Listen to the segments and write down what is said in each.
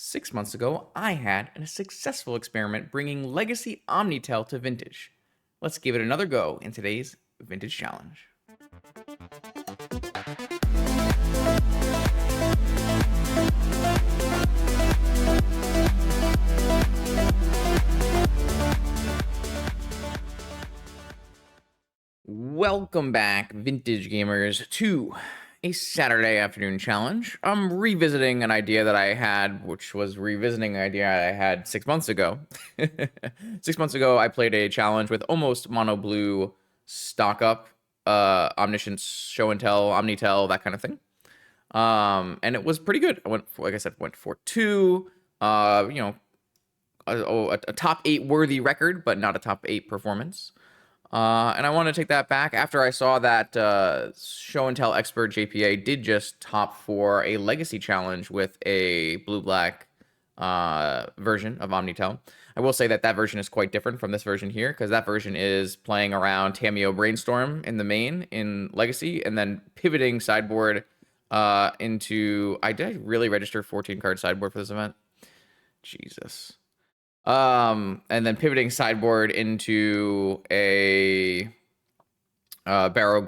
6 months ago, I had a successful experiment bringing Legacy Omnitel to Vintage. Let's give it another go in today's Vintage Challenge. Welcome back, Vintage Gamers, to a Saturday afternoon challenge. I'm revisiting an idea that I had, which was revisiting an idea I had 6 months ago. 6 months ago, I played a challenge with almost mono blue stock up, Omniscience, show and tell, Omnitel, that kind of thing. And it was pretty good. I went, like I said, went for two. A top 8 worthy record, but not a top 8 performance. And I want to take that back after I saw that Show and Tell expert JPA did just top 4 a legacy challenge with a blue-black version of Omnitel. I will say that version is quite different from this version here, because that version is playing around Tamiyo Brainstorm in the main in Legacy, and then pivoting sideboard into... Did I really register 14-card sideboard for this event? Jesus. And then pivoting sideboard into a Barrow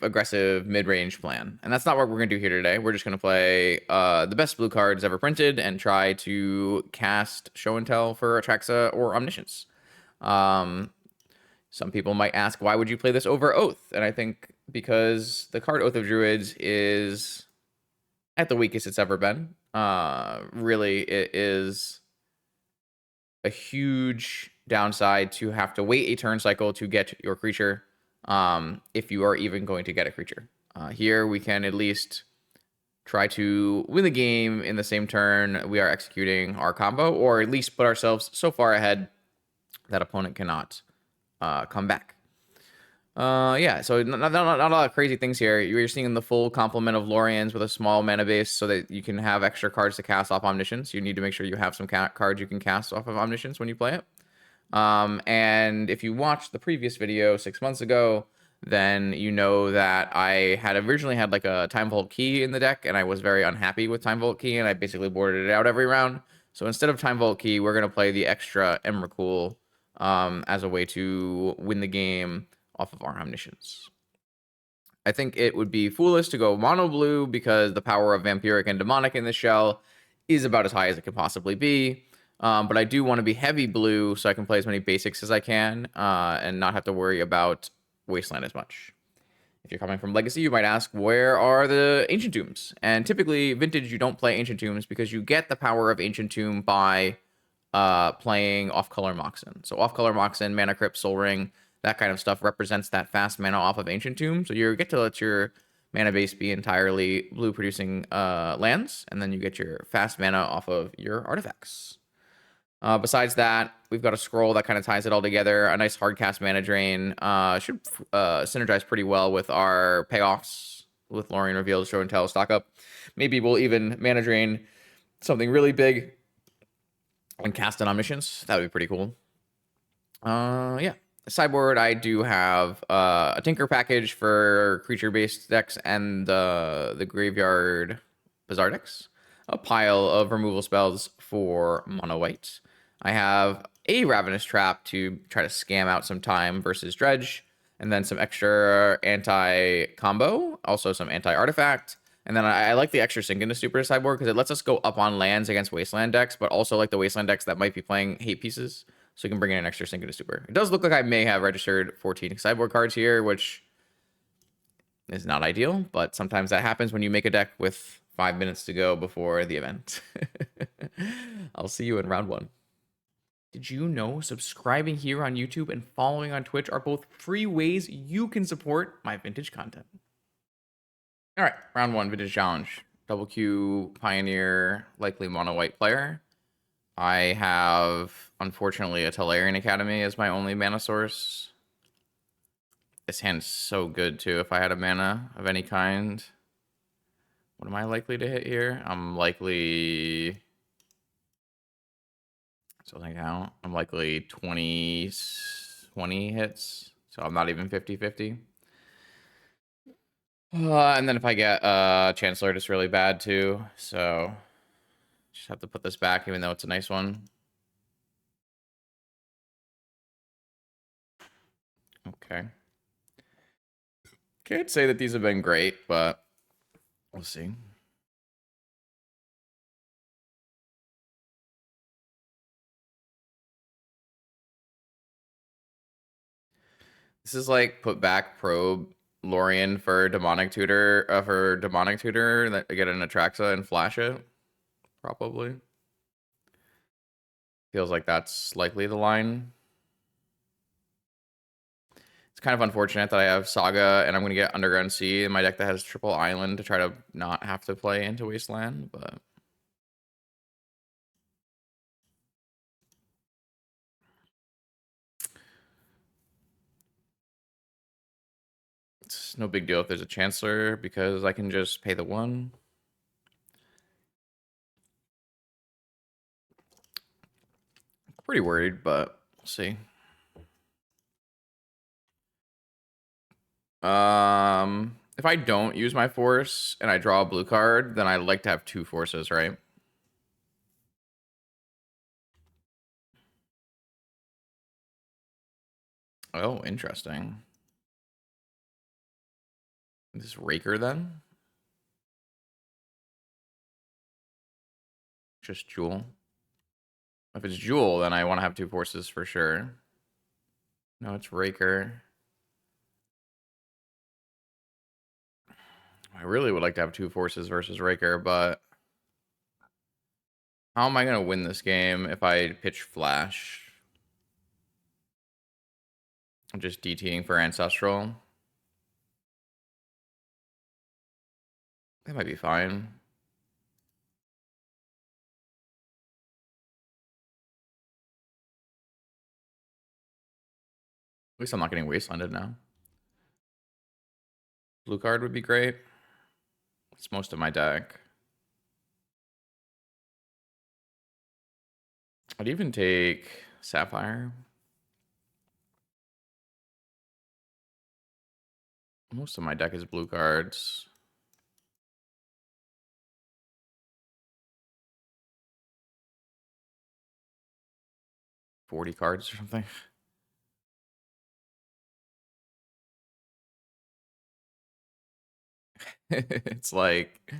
aggressive mid-range plan. And that's not what we're going to do here today. We're just going to play the best blue cards ever printed and try to cast Show and Tell for Atraxa or Omniscience. Some people might ask, why would you play this over Oath? And I think because the card Oath of Druids is at the weakest it's ever been. Really, it is a huge downside to have to wait a turn cycle to get your creature, if you are even going to get a creature. Here we can at least try to win the game in the same turn we are executing our combo, or at least put ourselves so far ahead that opponent cannot come back. Yeah, so not a lot of crazy things here. You're seeing the full complement of Lorians with a small mana base so that you can have extra cards to cast off Omniscience. You need to make sure you have some cards you can cast off of Omniscience when you play it. And if you watched the previous video 6 months ago, then you know that I had originally had like a Time Vault Key in the deck, and I was very unhappy with Time Vault Key, and I basically boarded it out every round. So instead of Time Vault Key, we're going to play the extra Emrakul as a way to win the game off of our Omniscience. I think it would be foolish to go mono blue because the power of Vampiric and Demonic in this shell is about as high as it could possibly be. But I do want to be heavy blue so I can play as many basics as I can and not have to worry about Wasteland as much. If you're coming from Legacy, you might ask, where are the Ancient Tombs? And typically, Vintage, you don't play Ancient Tombs because you get the power of Ancient Tomb by playing off-color Moxen. So off-color Moxen, Mana Crypt, Soul Ring, that kind of stuff represents that fast mana off of Ancient Tomb. So you get to let your mana base be entirely blue producing lands, and then you get your fast mana off of your artifacts. Besides that, we've got a scroll that kind of ties it all together. A nice hard cast mana drain should synergize pretty well with our payoffs with Lorien Revealed, Show and Tell, stock up. Maybe we'll even mana drain something really big and cast an Omniscience. That would be pretty cool. Yeah. Sideboard, I do have a Tinker package for creature-based decks and the Graveyard Bazaar decks. A pile of removal spells for mono white. I have a Ravenous Trap to try to scam out some time versus Dredge. And then some extra anti-combo. Also some anti-artifact. And then I like the extra Sink into Stupor sideboard because it lets us go up on lands against Wasteland decks, but also like the Wasteland decks that might be playing hate pieces. So you can bring in an extra Sink into Stupor. It does look like I may have registered 14 sideboard cards here, which is not ideal, but sometimes that happens when you make a deck with 5 minutes to go before the event. I'll see you in round 1. Did you know subscribing here on YouTube and following on Twitch are both free ways you can support my vintage content? All right, round 1, Vintage Challenge. Double Q, Pioneer, likely mono white player. I have, unfortunately, a Tolarian Academy as my only mana source. This hand's so good, too, if I had a mana of any kind. What am I likely to hit here? I'm likely... So I count. I'm likely 20 hits. So I'm not even 50-50. And then if I get Chancellor, it's really bad, too. So... Just have to put this back, even though it's a nice one. Okay. Can't say that these have been great, but we'll see. This is like put back probe Lorien for demonic tutor that get an Atraxa and flash it. Probably. Feels like that's likely the line. It's kind of unfortunate that I have Saga and I'm going to get Underground Sea in my deck that has triple island to try to not have to play into Wasteland, but it's no big deal if there's a Chancellor because I can just pay the 1. Pretty worried, but we'll see. If I don't use my force and I draw a blue card, then I like to have 2 forces, right? Oh, interesting. This Raker then? Just Jewel. If it's Jewel, then I want to have 2 forces for sure. No, it's Raker. I really would like to have 2 forces versus Raker, but how am I going to win this game if I pitch Flash? I'm just DTing for Ancestral. That might be fine. At least I'm not getting Wastelanded now. Blue card would be great. It's most of my deck. I'd even take Sapphire. Most of my deck is blue cards. $40 cards or something. It's like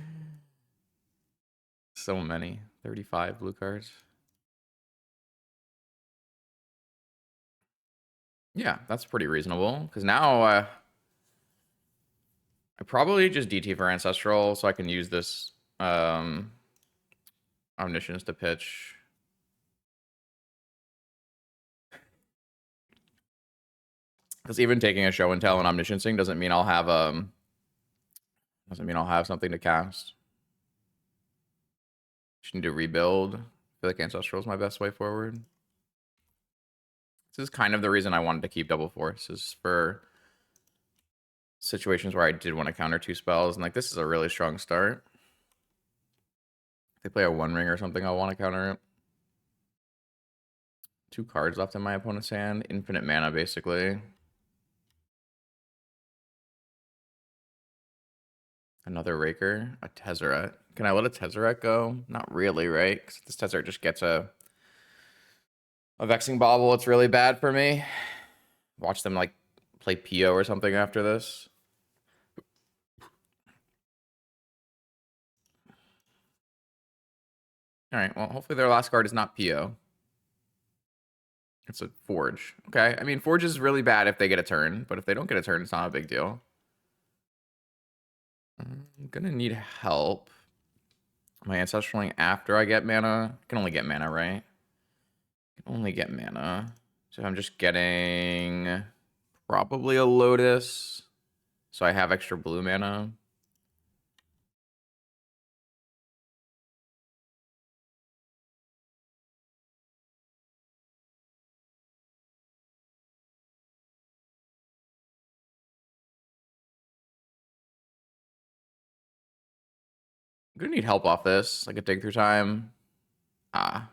so many. 35 blue cards. Yeah, that's pretty reasonable. Because now I probably just DT for Ancestral so I can use this Omniscience to pitch. Because even taking a Show and Tell and Omnisciencing doesn't mean I'll have something to cast. Just need to rebuild. I feel like Ancestral is my best way forward. This is kind of the reason I wanted to keep Double Force, is for situations where I did want to counter 2 spells, and like this is a really strong start. If they play a One Ring or something, I'll want to counter it. 2 cards left in my opponent's hand. Infinite mana, basically. Another Raker. A Tezzeret. Can I let a Tezzeret go? Not really, right? Because if this Tezzeret just gets a Vexing Bauble, it's really bad for me. Watch them like play Pio or something after this. All right, well, hopefully their last card is not Pio. It's a Forge. Okay, I mean, Forge is really bad if they get a turn, but if they don't get a turn, it's not a big deal. I'm gonna need help. My Ancestraling after I get mana. I can only get mana, right? I can only get mana. So I'm just getting probably a Lotus. So I have extra blue mana. I'm gonna need help off this, like a dig through time. Ah.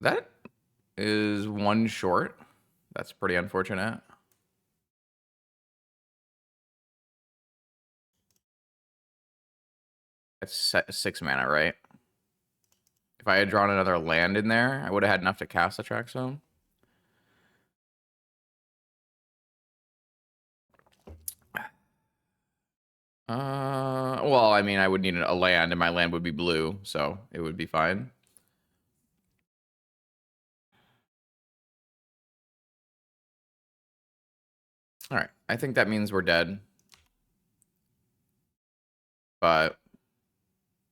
That is 1 short. That's pretty unfortunate. It's 6 mana, right? If I had drawn another land in there, I would have had enough to cast the track zone. Well, I mean, I would need a land, and my land would be blue, so it would be fine. All right, I think that means we're dead. But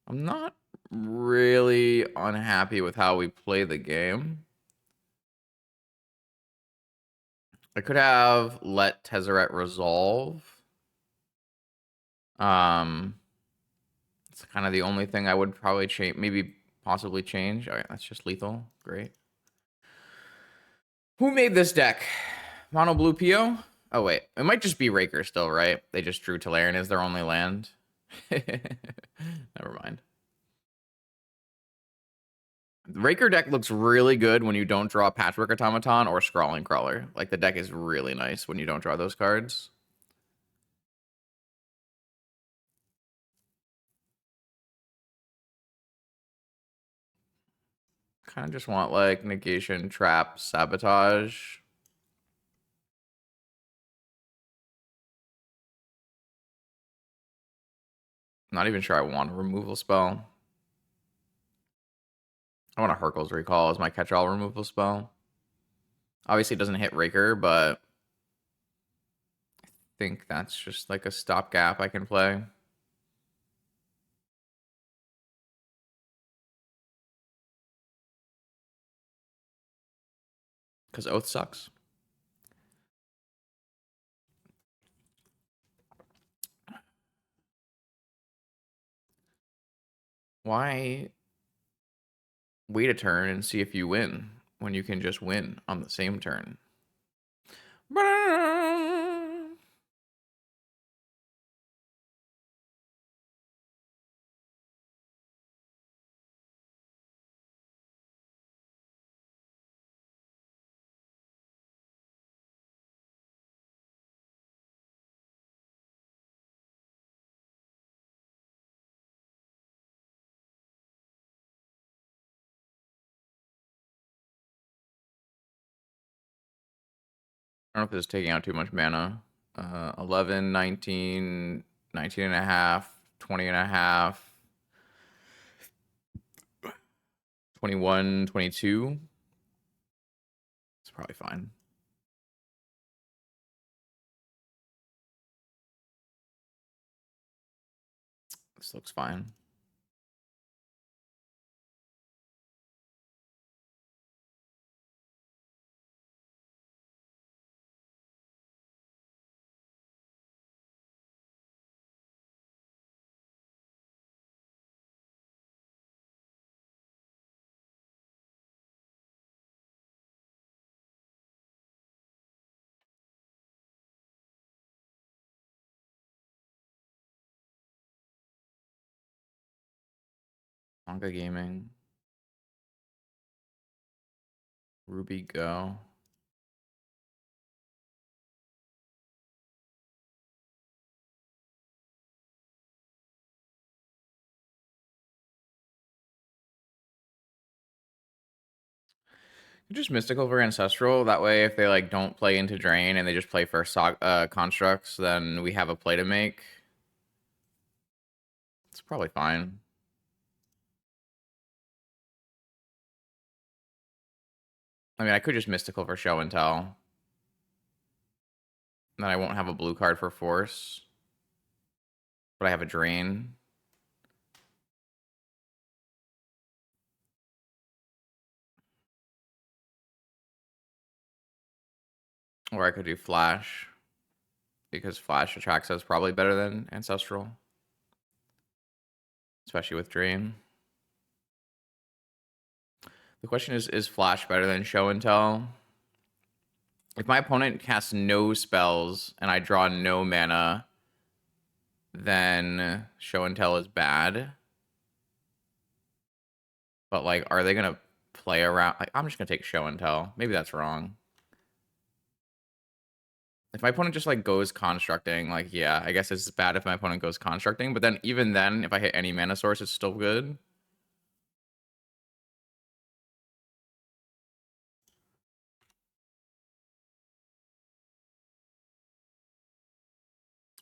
I'm not really unhappy with how we play the game. I could have let Tezzeret resolve. It's kind of the only thing I would probably change, maybe possibly change. All right, that's just lethal. Great. Who made this deck? Mono Blue Pio? Oh, wait. It might just be Raker still, right? They just drew Tolarian as their only land. Never mind. The Raker deck looks really good when you don't draw Patchwork Automaton or Scrawling Crawler. Like, the deck is really nice when you don't draw those cards. Kind of just want, like, Negation, Trap, Sabotage. Not even sure I want a removal spell. I want a Hurkyl's Recall as my catch-all removal spell. Obviously, it doesn't hit Raker, but I think that's just like a stopgap I can play. Because Oath sucks. Why wait a turn and see if you win when you can just win on the same turn? I don't know if this is taking out too much mana. 11, 19, 19 and a half, 20 and a half, 21, 22. It's probably fine. This looks fine. Manga Gaming. Ruby Go. Just Mystical for Ancestral. That way, if they like don't play into Drain and they just play for constructs, then we have a play to make. It's probably fine. I mean, I could just Mystical for Show and Tell. Then I won't have a blue card for Force. But I have a Drain. Or I could do Flash. Because Flash attracts us probably better than Ancestral. Especially with Drain. The question is Flash better than Show and Tell? If my opponent casts no spells and I draw no mana, then Show and Tell is bad. But, like, are they going to play around? Like, I'm just going to take Show and Tell. Maybe that's wrong. If my opponent just like goes constructing, like yeah, I guess it's bad if my opponent goes constructing, but then even then, if I hit any mana source, it's still good.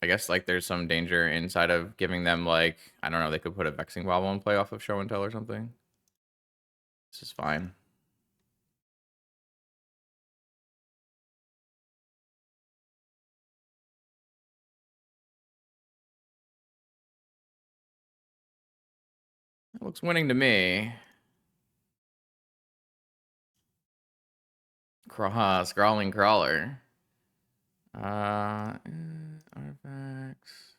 I guess like there's some danger inside of giving them like, I don't know, they could put a Vexing Bobble in play off of Show and Tell or something. This is fine. It looks winning to me. Scrawling Crawler. Artifacts.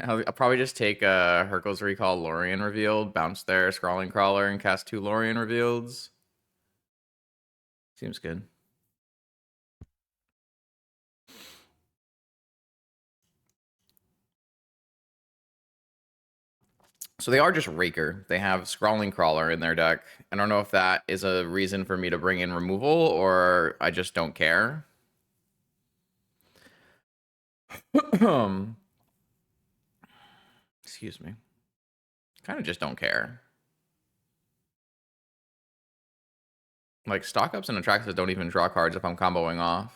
I'll probably just take Hercule's Recall Lorien Revealed, bounce there, Scrawling Crawler, and cast 2 Lorien Revealeds. Seems good. So they are just Raker. They have Scrawling Crawler in their deck. I don't know if that is a reason for me to bring in removal or I just don't care. Excuse me. Kind of just don't care. Like, stock ups and Atraxas don't even draw cards if I'm comboing off.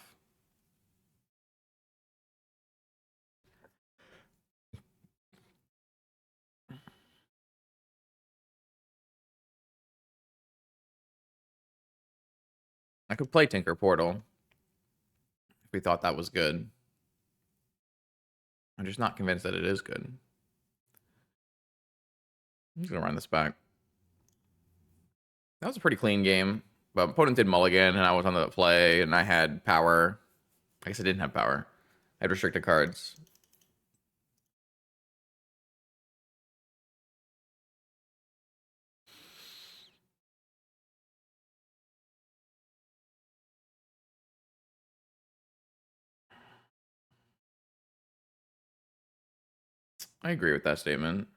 I could play Tinker Portal if we thought that was good. I'm just not convinced that it is good. I'm just gonna run this back. That was a pretty clean game. But opponent did mulligan, and I was on the play, and I had power. I guess I didn't have power. I had restricted cards. I agree with that statement.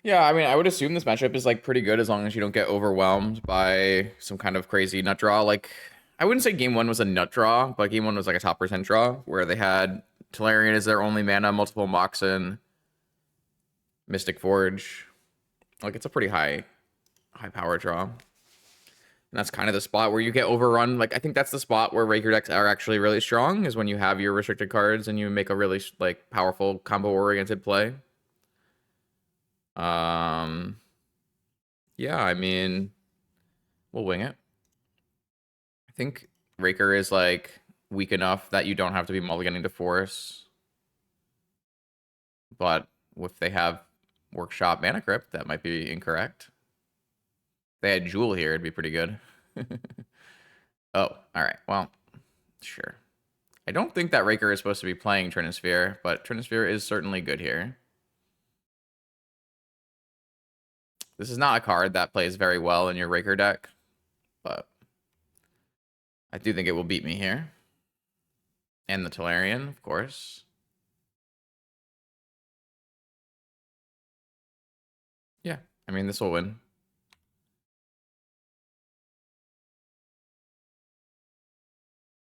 Yeah, I mean, I would assume this matchup is like pretty good as long as you don't get overwhelmed by some kind of crazy nut draw. Like, I wouldn't say game one was a nut draw, but game one was like a top percent draw where they had Tolarian as their only mana, multiple Moxen, Mystic Forge. Like, it's a pretty high power draw. And that's kind of the spot where you get overrun. Like, I think that's the spot where Raker decks are actually really strong, is when you have your restricted cards and you make a really like powerful combo oriented play. Um, yeah, I mean, we'll wing it. I think Raker is like weak enough that you don't have to be mulliganing to force. But if they have Workshop Mana Crypt, that might be incorrect. If they had Jewel here, it'd be pretty good. Oh, all right. Well, sure. I don't think that Raker is supposed to be playing Trinisphere, but Trinisphere is certainly good here. This is not a card that plays very well in your Raker deck, but I do think it will beat me here. And the Tolarian, of course. Yeah, I mean, this will win.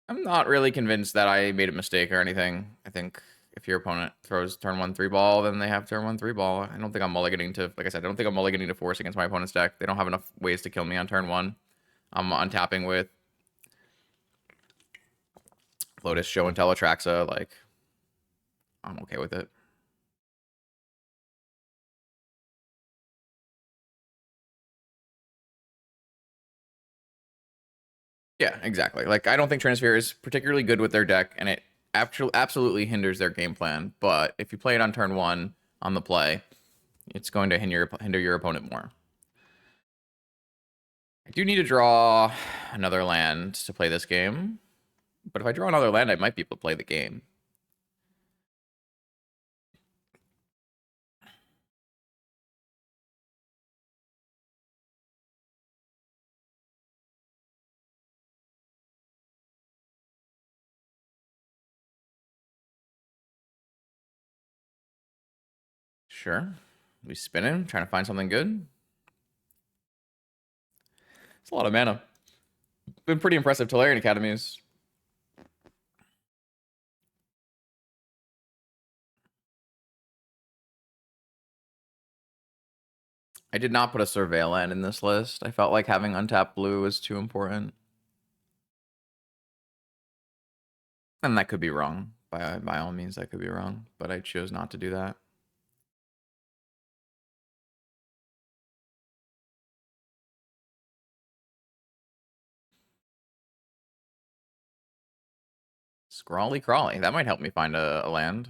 I'm not really convinced that I made a mistake or anything. I think if your opponent throws turn 1 3 ball, then they have turn 1 3 ball. I don't think I'm mulliganing to, like I said, I don't think I'm mulliganing to force against my opponent's deck. They don't have enough ways to kill me on turn 1. I'm untapping with Lotus, Show, and Tell, Atraxa. Like, I'm okay with it. Yeah, exactly. Like, I don't think Trinisphere is particularly good with their deck, and it absolutely hinders their game plan. But if you play it on turn 1 on the play, it's going to hinder your opponent more. I do need to draw another land to play this game. But if I draw another land, I might be able to play the game. Sure. We spinning, trying to find something good. It's a lot of mana. Been pretty impressive Tolarian Academies. I did not put a Surveillant in this list. I felt like having untapped blue was too important. And that could be wrong. By all means, that could be wrong. But I chose not to do that. Scrawly Crawly. That might help me find a land.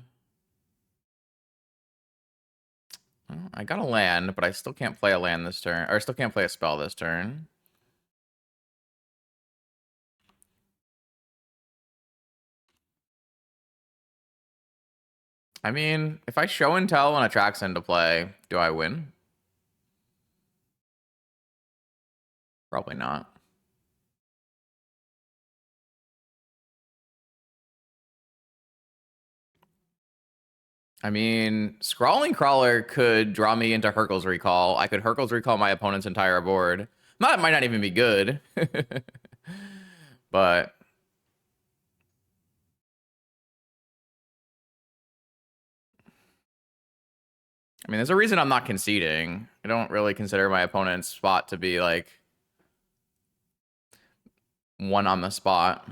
Well, I got a land, but I still can't play a land this turn. Or I still can't play a spell this turn. I mean, if I show and tell when a track's into play, do I win? Probably not. I mean, Scrawling Crawler could draw me into Hurkyl's Recall. I could Hurkyl's Recall my opponent's entire board. That might not even be good. But I mean, there's a reason I'm not conceding. I don't really consider my opponent's spot to be like one on the spot.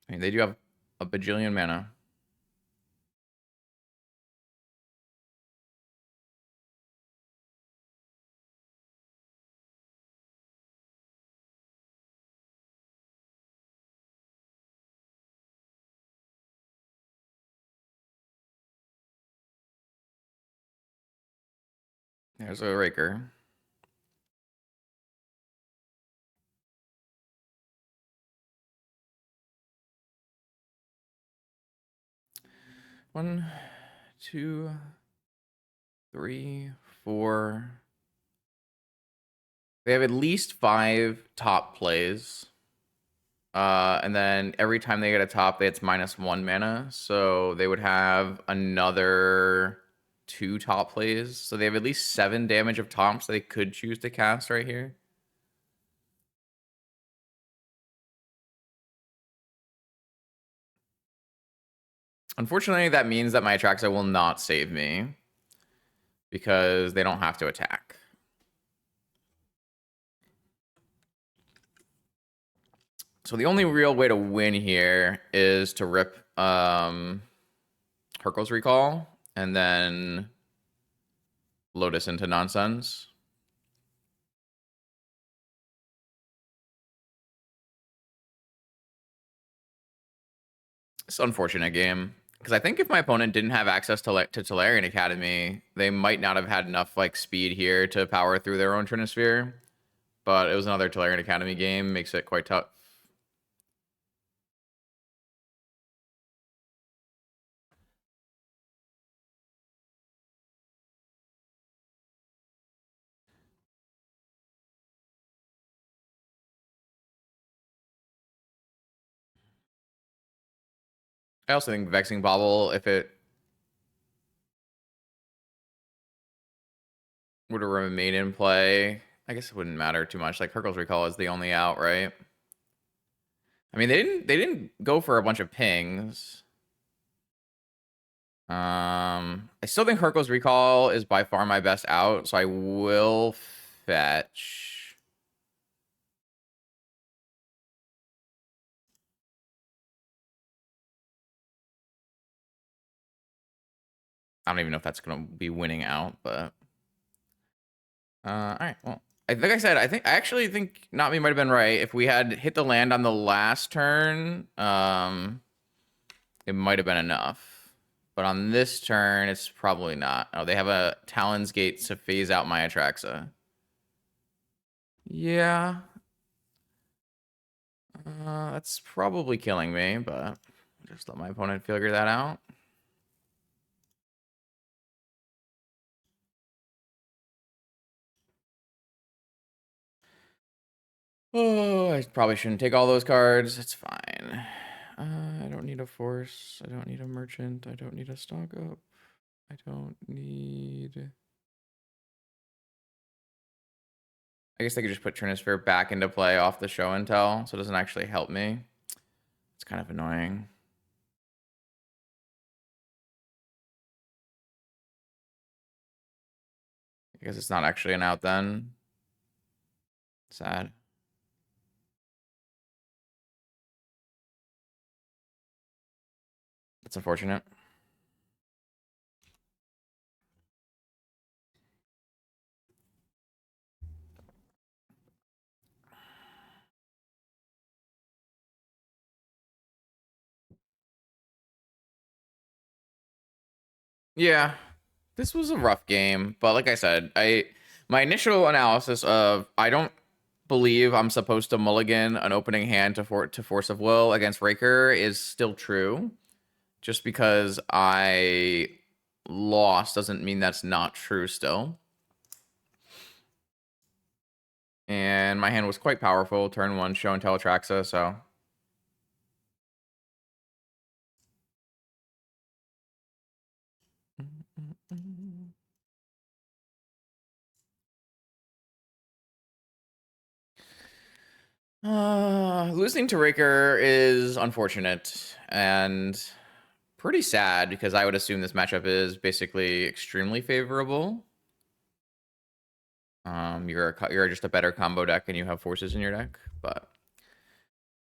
I mean, they do have a bajillion mana. There's a Raker. One, two, three, four. They have at least 5 top plays. And then every time they get a top, it's -1 mana. So they would have another 2 top plays. So they have at least 7 damage of tops they could choose to cast right here. Unfortunately, that means that my Atraxa will not save me because they don't have to attack. So the only real way to win here is to rip Hurkyl's Recall and then Lotus into nonsense. It's an unfortunate game. Because I think if my opponent didn't have access to Tolarian Academy, they might not have had enough like speed here to power through their own Trinisphere. But it was another Tolarian Academy game, makes it quite tough. I also think Vexing Bobble, if it were to remain in play, I guess it wouldn't matter too much. Like Hurkyl's Recall is the only out, right? I mean, they didn't go for a bunch of pings. I still think Hurkyl's Recall is by far my best out, so I will fetch. I don't even know if that's gonna be winning out, but all right. Well, I think I said I actually think Not Me might have been right. If we had hit the land on the last turn, it might have been enough. But on this turn, it's probably not. Oh, they have a Talon's Gate to phase out my Atraxa. Yeah. That's probably killing me, but just let my opponent figure that out. Oh, I probably shouldn't take all those cards. It's fine. I don't need a force. I don't need a merchant. I don't need a stock up. I don't need... I guess I could just put Trinisphere back into play off the show and tell, so it doesn't actually help me. It's kind of annoying. I guess it's not actually an out then. Sad. That's unfortunate. Yeah, this was a rough game, but like I said, my initial analysis of I don't believe I'm supposed to mulligan an opening hand to Force of Will against Raker is still true. Just because I lost doesn't mean that's not true still. And my hand was quite powerful. Turn 1, show and tell Atraxa, so... Losing to Raker is unfortunate and pretty sad because I would assume this matchup is basically extremely favorable. You're just a better combo deck and you have forces in your deck, but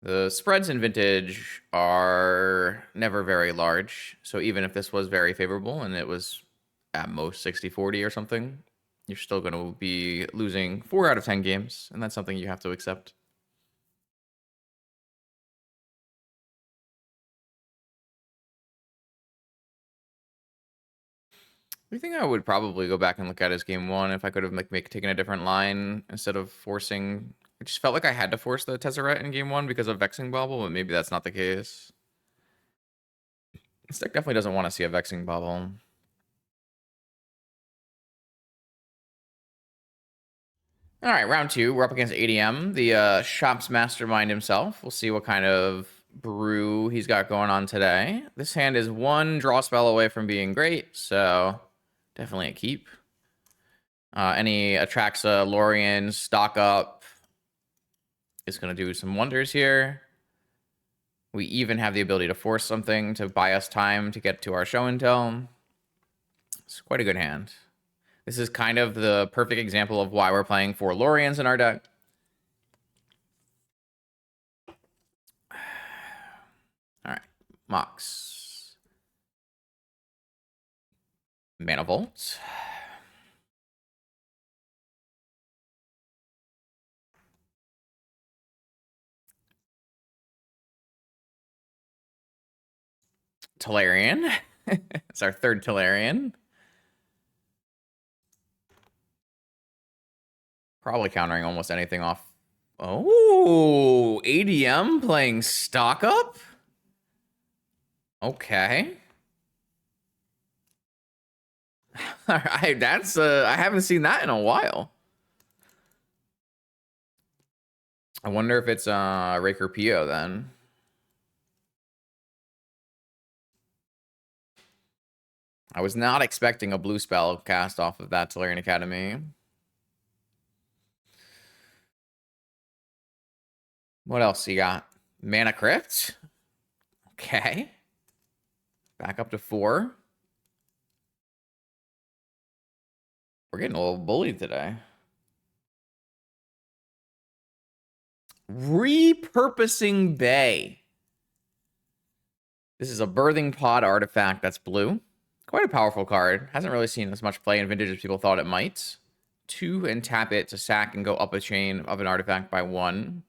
the spreads in Vintage are never very large. So even if this was very favorable and it was at most 60-40 or something, you're still going to be losing 4 out of 10 games, and that's something you have to accept. I think I would probably go back and look at his game 1 if I could have taken a different line instead of forcing. I just felt like I had to force the Tezzeret in game 1 because of Vexing Bauble, but maybe that's not the case. This deck definitely doesn't want to see a Vexing Bauble. All right, round 2. We're up against ADM, the shop's mastermind himself. We'll see what kind of brew he's got going on today. This hand is 1 draw spell away from being great, so definitely a keep. Any Atraxa, Lorien, stock up is going to do some wonders here. We even have the ability to force something to buy us time to get to our show and tell. It's quite a good hand. This is kind of the perfect example of why we're playing 4 Loriens in our deck. All right, Mox. Mana Volt. Tolarian. It's our 3rd Tolarian. Probably countering almost anything off. Oh, ADM playing stock up? Okay. All right, that's I haven't seen that in a while. I wonder if it's Raker PO then. I was not expecting a blue spell cast off of that Tolarian Academy. What else you got? Mana Crypt? Okay. Back up to 4. We're getting a little bullied today. Repurposing Bay. This is a Birthing Pod artifact that's blue. Quite a powerful card. Hasn't really seen as much play in Vintage as people thought it might. 2 and tap it to sack and go up a chain of an artifact by 1.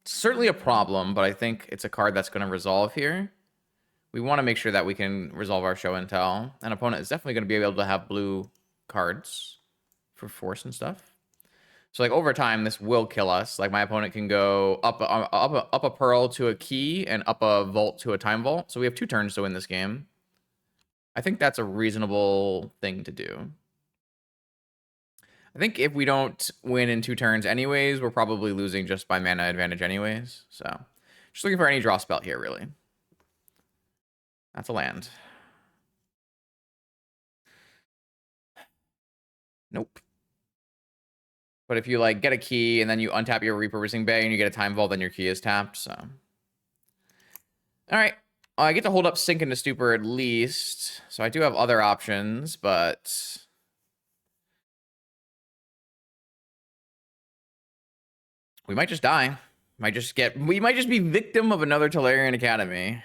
Certainly a problem, but I think it's a card that's going to resolve here. We want to make sure that we can resolve our show and tell. An opponent is definitely going to be able to have blue cards for force and stuff. So like over time, this will kill us. Like my opponent can go up a Pearl to a Key and up a Vault to a Time Vault. So we have 2 turns to win this game. I think that's a reasonable thing to do. I think if we don't win in 2 turns anyways, we're probably losing just by mana advantage anyways. So just looking for any draw spell here, really. That's a land. Nope. But if you like get a key and then you untap your repurposing bay and you get a time vault, then your key is tapped. So, all right, I get to hold up Sink into Stupor at least. So I do have other options, but we might just die. We might just be victim of another Tolarian Academy.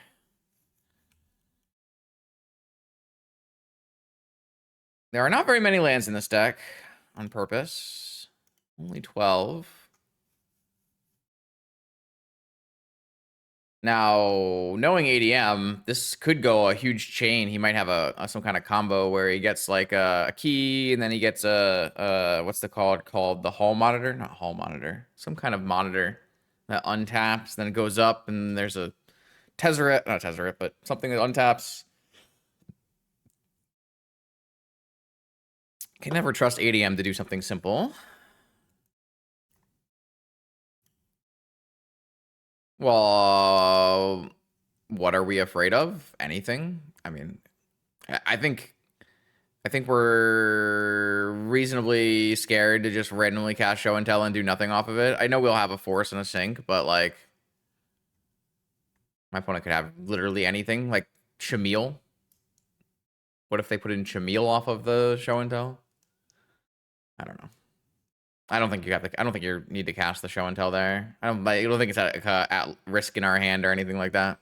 There are not very many lands in this deck on purpose. Only 12. Now, knowing ADM, this could go a huge chain. He might have some kind of combo where he gets like a key, and then he gets what's the called the hall monitor? Not hall monitor. Some kind of monitor that untaps, then it goes up, and there's a Tezzeret, not Tezzeret, but something that untaps. Can never trust ADM to do something simple. Well, what are we afraid of? Anything? I mean, I think we're reasonably scared to just randomly cast Show and Tell and do nothing off of it. I know we'll have a Force and a Sink, but like my opponent could have literally anything, like Chameel. What if they put in Chameel off of the Show and Tell? I don't know. I don't think you need to cast the Show and Tell there. I don't think it's at risk in our hand or anything like that.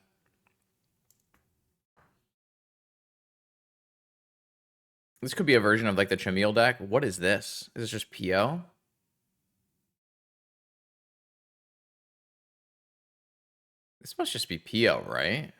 This could be a version of like the Chameel deck. What is this? Is this just PO? This must just be PO, right?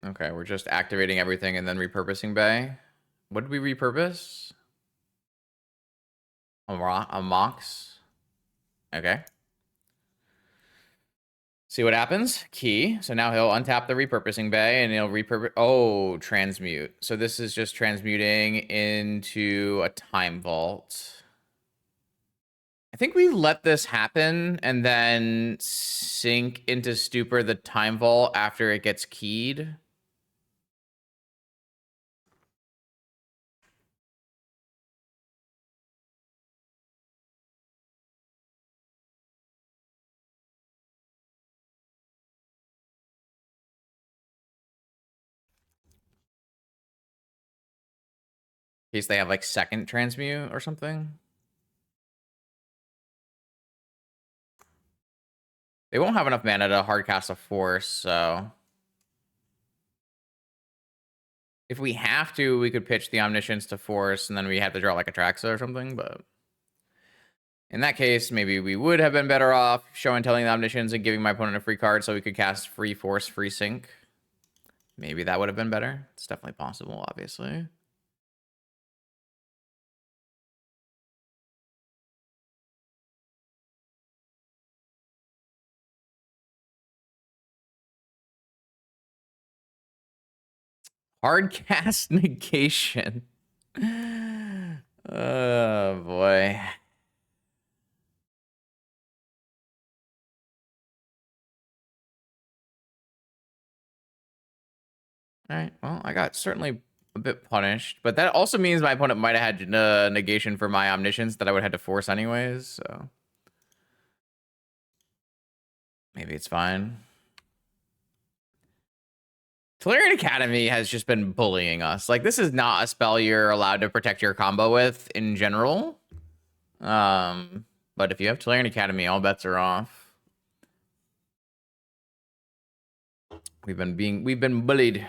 Okay, we're just activating everything and then repurposing Bay. What did we repurpose? A Mox. Okay. See what happens? Key. So now he'll untap the repurposing bay and he'll repurpose. Oh, transmute. So this is just transmuting into a time vault. I think we let this happen and then sink into Stupor the time vault after it gets keyed. In case they have like second transmute or something. They won't have enough mana to hardcast a Force, so if we have to, we could pitch the Omniscience to Force, and then we have to draw like a Traxa or something, but in that case, maybe we would have been better off Show and Telling the Omniscience and giving my opponent a free card so we could cast free Force, free Sink. Maybe that would have been better. It's definitely possible, obviously. Hard cast negation. Oh, boy. All right, well, I got certainly a bit punished, but that also means my opponent might have had negation for my Omniscience that I would have had to force anyways, so maybe it's fine. Tolarian Academy has just been bullying us. Like, this is not a spell you're allowed to protect your combo with in general. But if you have Tolarian Academy, all bets are off. We've been bullied.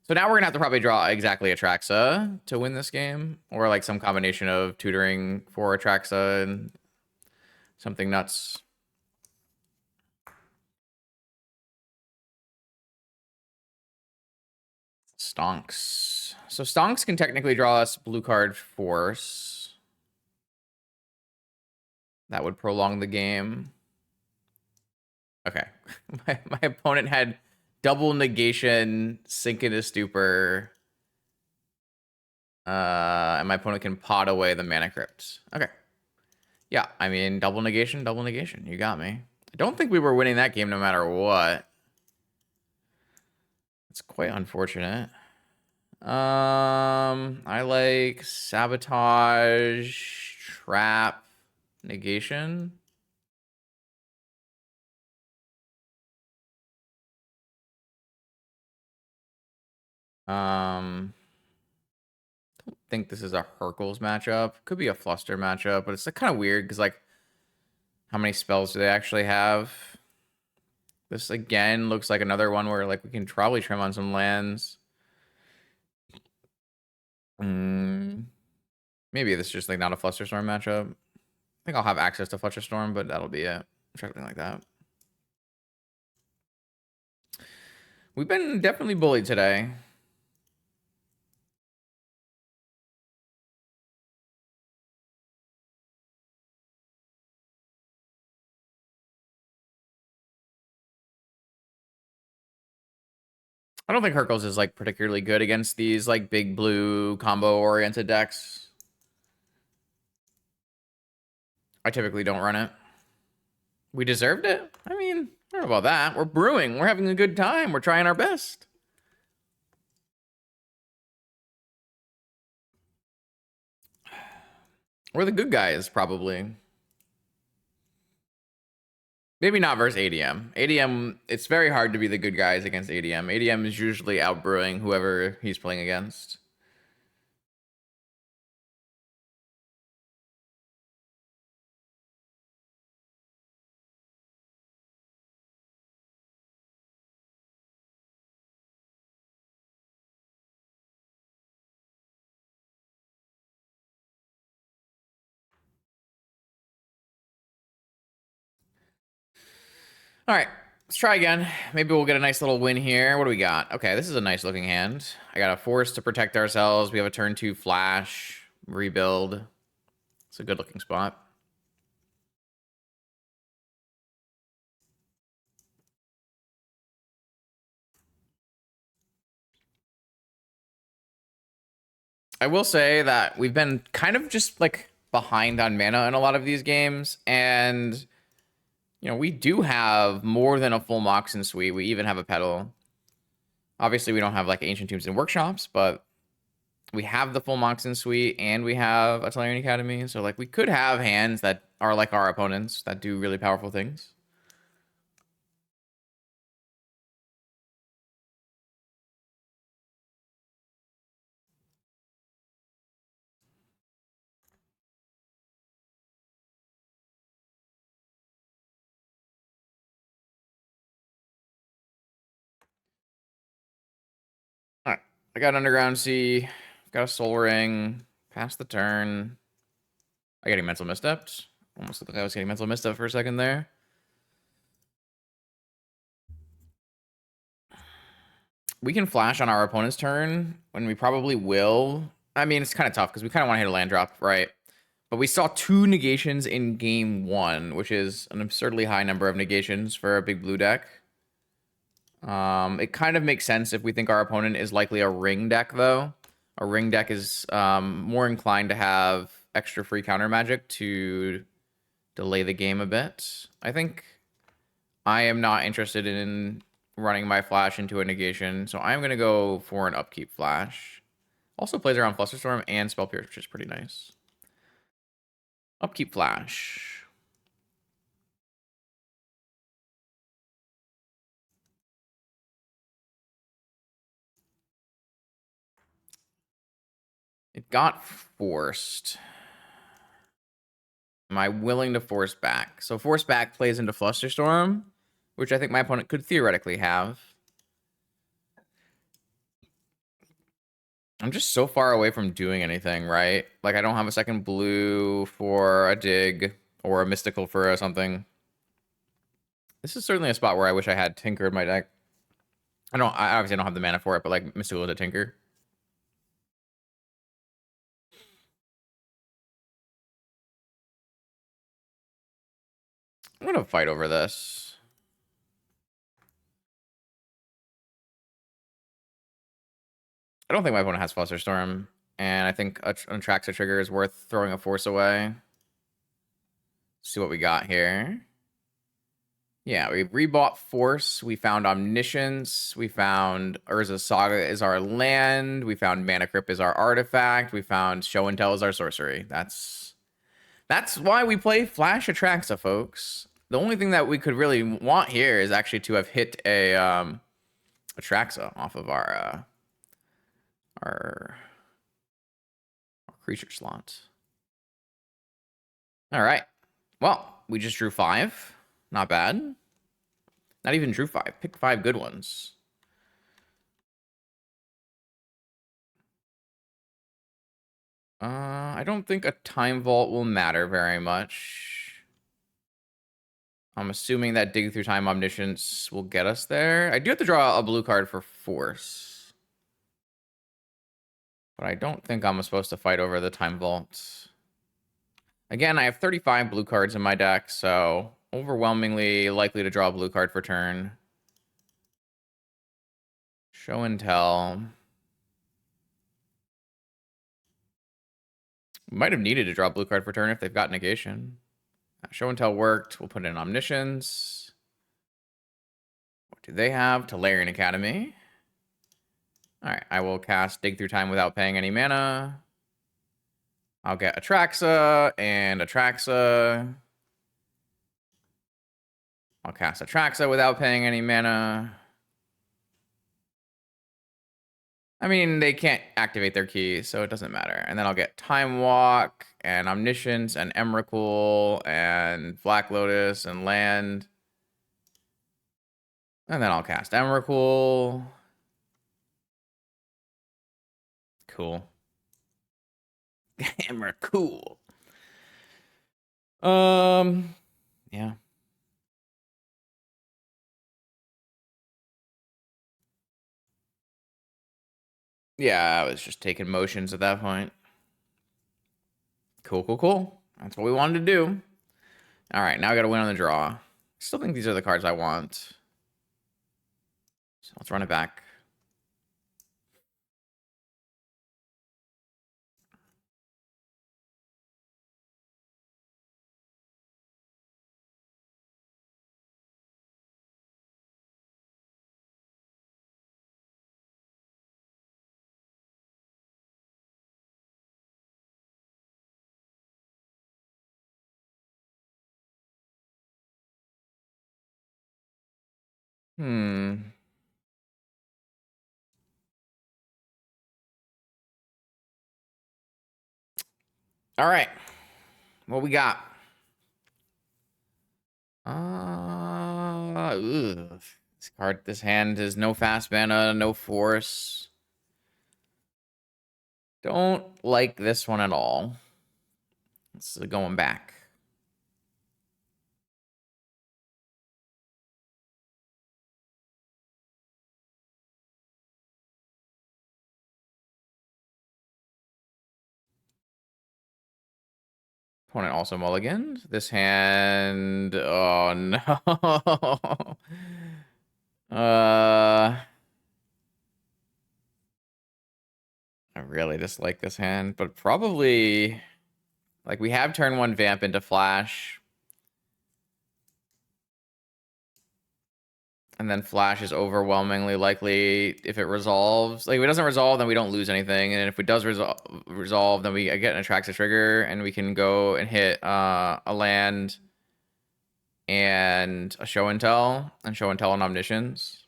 So now we're gonna have to probably draw exactly Atraxa to win this game, or like some combination of tutoring for Atraxa and something nuts. Stonks. So Stonks can technically draw us blue card Force. That would prolong the game. Okay. my opponent had double negation, sink into stupor. And my opponent can pot away the mana crypt. Okay. Yeah, I mean, double negation, double negation. You got me. I don't think we were winning that game no matter what. It's quite unfortunate. I like sabotage, trap, negation. Don't think this is a Hercules matchup. Could be a Fluster matchup, but it's kind of weird because, like, how many spells do they actually have? This again looks like another one where, like, we can probably trim on some lands. Maybe this is just like not a Flusterstorm matchup. I think I'll have access to Flusterstorm, but that'll be it. Something like that. We've been definitely bullied today. I don't think Hercules is like particularly good against these like big blue combo oriented decks. I typically don't run it. We deserved it? I mean, I don't know about that. We're brewing. We're having a good time. We're trying our best. We're the good guys, probably. Maybe not versus ADM. ADM, it's very hard to be the good guys against ADM. ADM is usually outbrewing whoever he's playing against. All right, let's try again. Maybe we'll get a nice little win here. What do we got? Okay, this is a nice looking hand. I got a Force to protect ourselves. We have a turn 2 flash, rebuild. It's a good looking spot. I will say that we've been kind of just like behind on mana in a lot of these games, and you know, we do have more than a full Moxen suite. We even have a pedal. Obviously, we don't have like Ancient Tombs and Workshops, but we have the full Moxen suite and we have a Tellurian Academy. So like we could have hands that are like our opponents that do really powerful things. All right, I got Underground Sea, got a Soul Ring, pass the turn. I getting Mental Missteps. Almost looked like I was getting Mental Misstep for a second there. We can flash on our opponent's turn when we probably will. I mean, it's kind of tough because we kind of want to hit a land drop, right? But we saw 2 negations in game 1, which is an absurdly high number of negations for a big blue deck. It kind of makes sense if we think our opponent is likely a ring deck, though. A ring deck is more inclined to have extra free counter magic to delay the game a bit. I think I am not interested in running my flash into a negation, so I'm going to go for an upkeep flash. Also plays around Flusterstorm and Spell Pierce, which is pretty nice. Upkeep flash. It got forced. Am I willing to force back? So force back plays into Flusterstorm, which I think my opponent could theoretically have. I'm just so far away from doing anything, right? Like, I don't have a second blue for a dig or a mystical for something. This is certainly a spot where I wish I had Tinker in my deck. I obviously don't have the mana for it, but like Mystical to Tinker. I'm gonna fight over this. I don't think my opponent has Flusterstorm, and I think an Atraxa trigger is worth throwing a Force away. See what we got here. Yeah, we rebought Force. We found Omniscience. We found Urza's Saga is our land. We found Mana Crypt is our artifact. We found Show and Tell is our sorcery. That's why we play Flash Atraxa, folks. The only thing that we could really want here is actually to have hit a Atraxa off of our creature slot. All right. Well, we just drew 5. Not bad. Not even drew 5. Picked 5 good ones. I don't think a Time Vault will matter very much. I'm assuming that Dig Through Time Omniscience will get us there. I do have to draw a blue card for Force. But I don't think I'm supposed to fight over the Time Vault. Again, I have 35 blue cards in my deck, so overwhelmingly likely to draw a blue card for turn. Show and Tell. Might have needed to draw a blue card for turn if they've got negation. Show and Tell worked. We'll put in Omniscience. What do they have? Tolarian Academy. All right, I will cast Dig Through Time without paying any mana. I'll get Atraxa and Atraxa. I'll cast Atraxa without paying any mana. I mean, they can't activate their key, so it doesn't matter. And then I'll get Time Walk and Omniscience and Emrakul and Black Lotus and land. And then I'll cast Emrakul. Cool. Emrakul. Yeah. Yeah, I was just taking motions at that point. Cool, cool, cool. That's what we wanted to do. All right, now I got to win on the draw. Still think these are the cards I want. So let's run it back. All right. What we got? This hand is no fast mana, no force. Don't like this one at all. This is going back. Opponent also mulliganed. This hand. Oh no. I really dislike this hand, but probably like we have turn 1 vamp into flash. And then flash is overwhelmingly likely if it resolves. Like if it doesn't resolve, then we don't lose anything. And if it does resolve, then we get an Atraxa trigger and we can go and hit a land and a show and tell and Omniscience.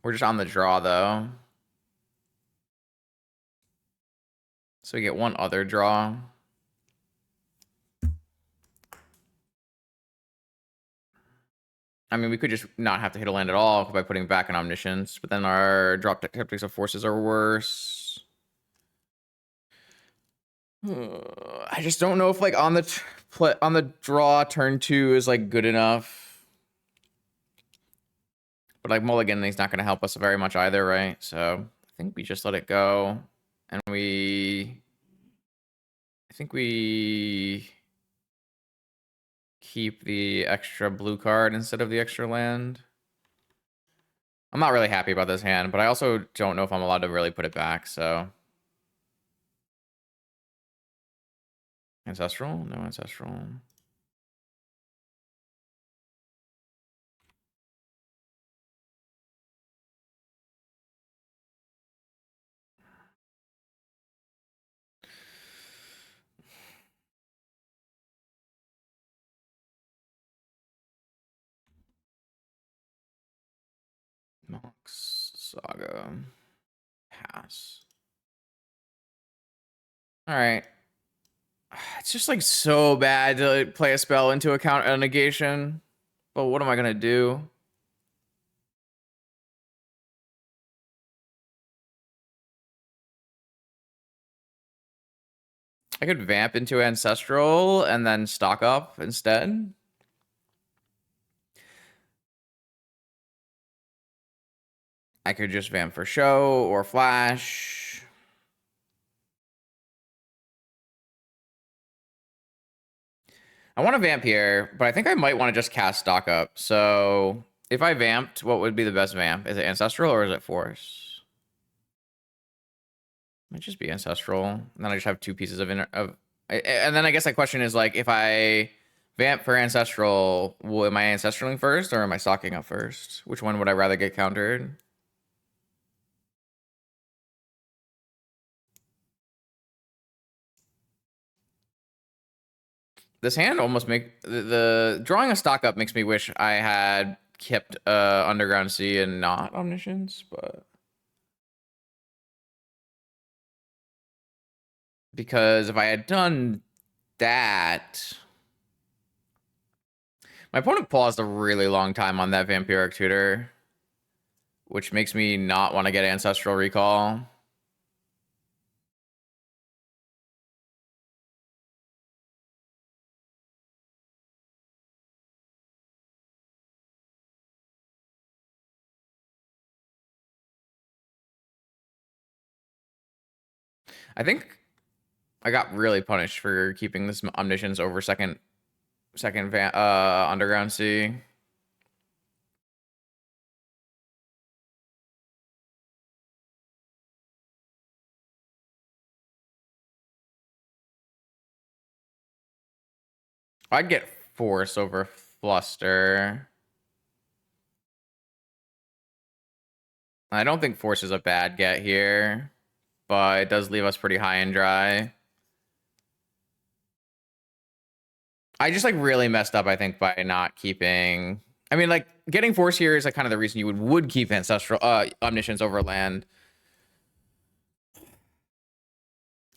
We're just on the draw though. So we get one other draw. I mean, we could just not have to hit a land at all by putting back an Omniscience, but then our drop tactics of forces are worse. I just don't know if like on the draw turn 2 is like good enough. But like mulliganing's not going to help us very much either, right? So I think we just let it go. And I think we keep the extra blue card instead of the extra land. I'm not really happy about this hand, but I also don't know if I'm allowed to really put it back, so. Ancestral? No ancestral. Mox Saga. Pass. All right. It's just like so bad to play a spell into a negation. But what am I gonna do? I could vamp into Ancestral and then stock up instead. I could just vamp for show or flash. I want to vamp here, but I think I might want to just cast stock up. So if I vamped, what would be the best vamp? Is it Ancestral or is it Force? Might just be Ancestral. And then I just have two pieces and then I guess that question is like, if I vamp for Ancestral, am I Ancestraling first or am I stocking up first? Which one would I rather get countered? This hand almost the drawing a stock up makes me wish I had kept Underground Sea and not Omniscience, but because if I had done that, my opponent paused a really long time on that Vampiric Tutor, which makes me not want to get Ancestral Recall. I think I got really punished for keeping this Omniscience over second Underground Sea. I'd get Force over Fluster. I don't think Force is a bad get here, but it does leave us pretty high and dry. I just like really messed up, I think, by not keeping. I mean, like getting Force here is like kind of the reason you would keep Ancestral Omniscience over land.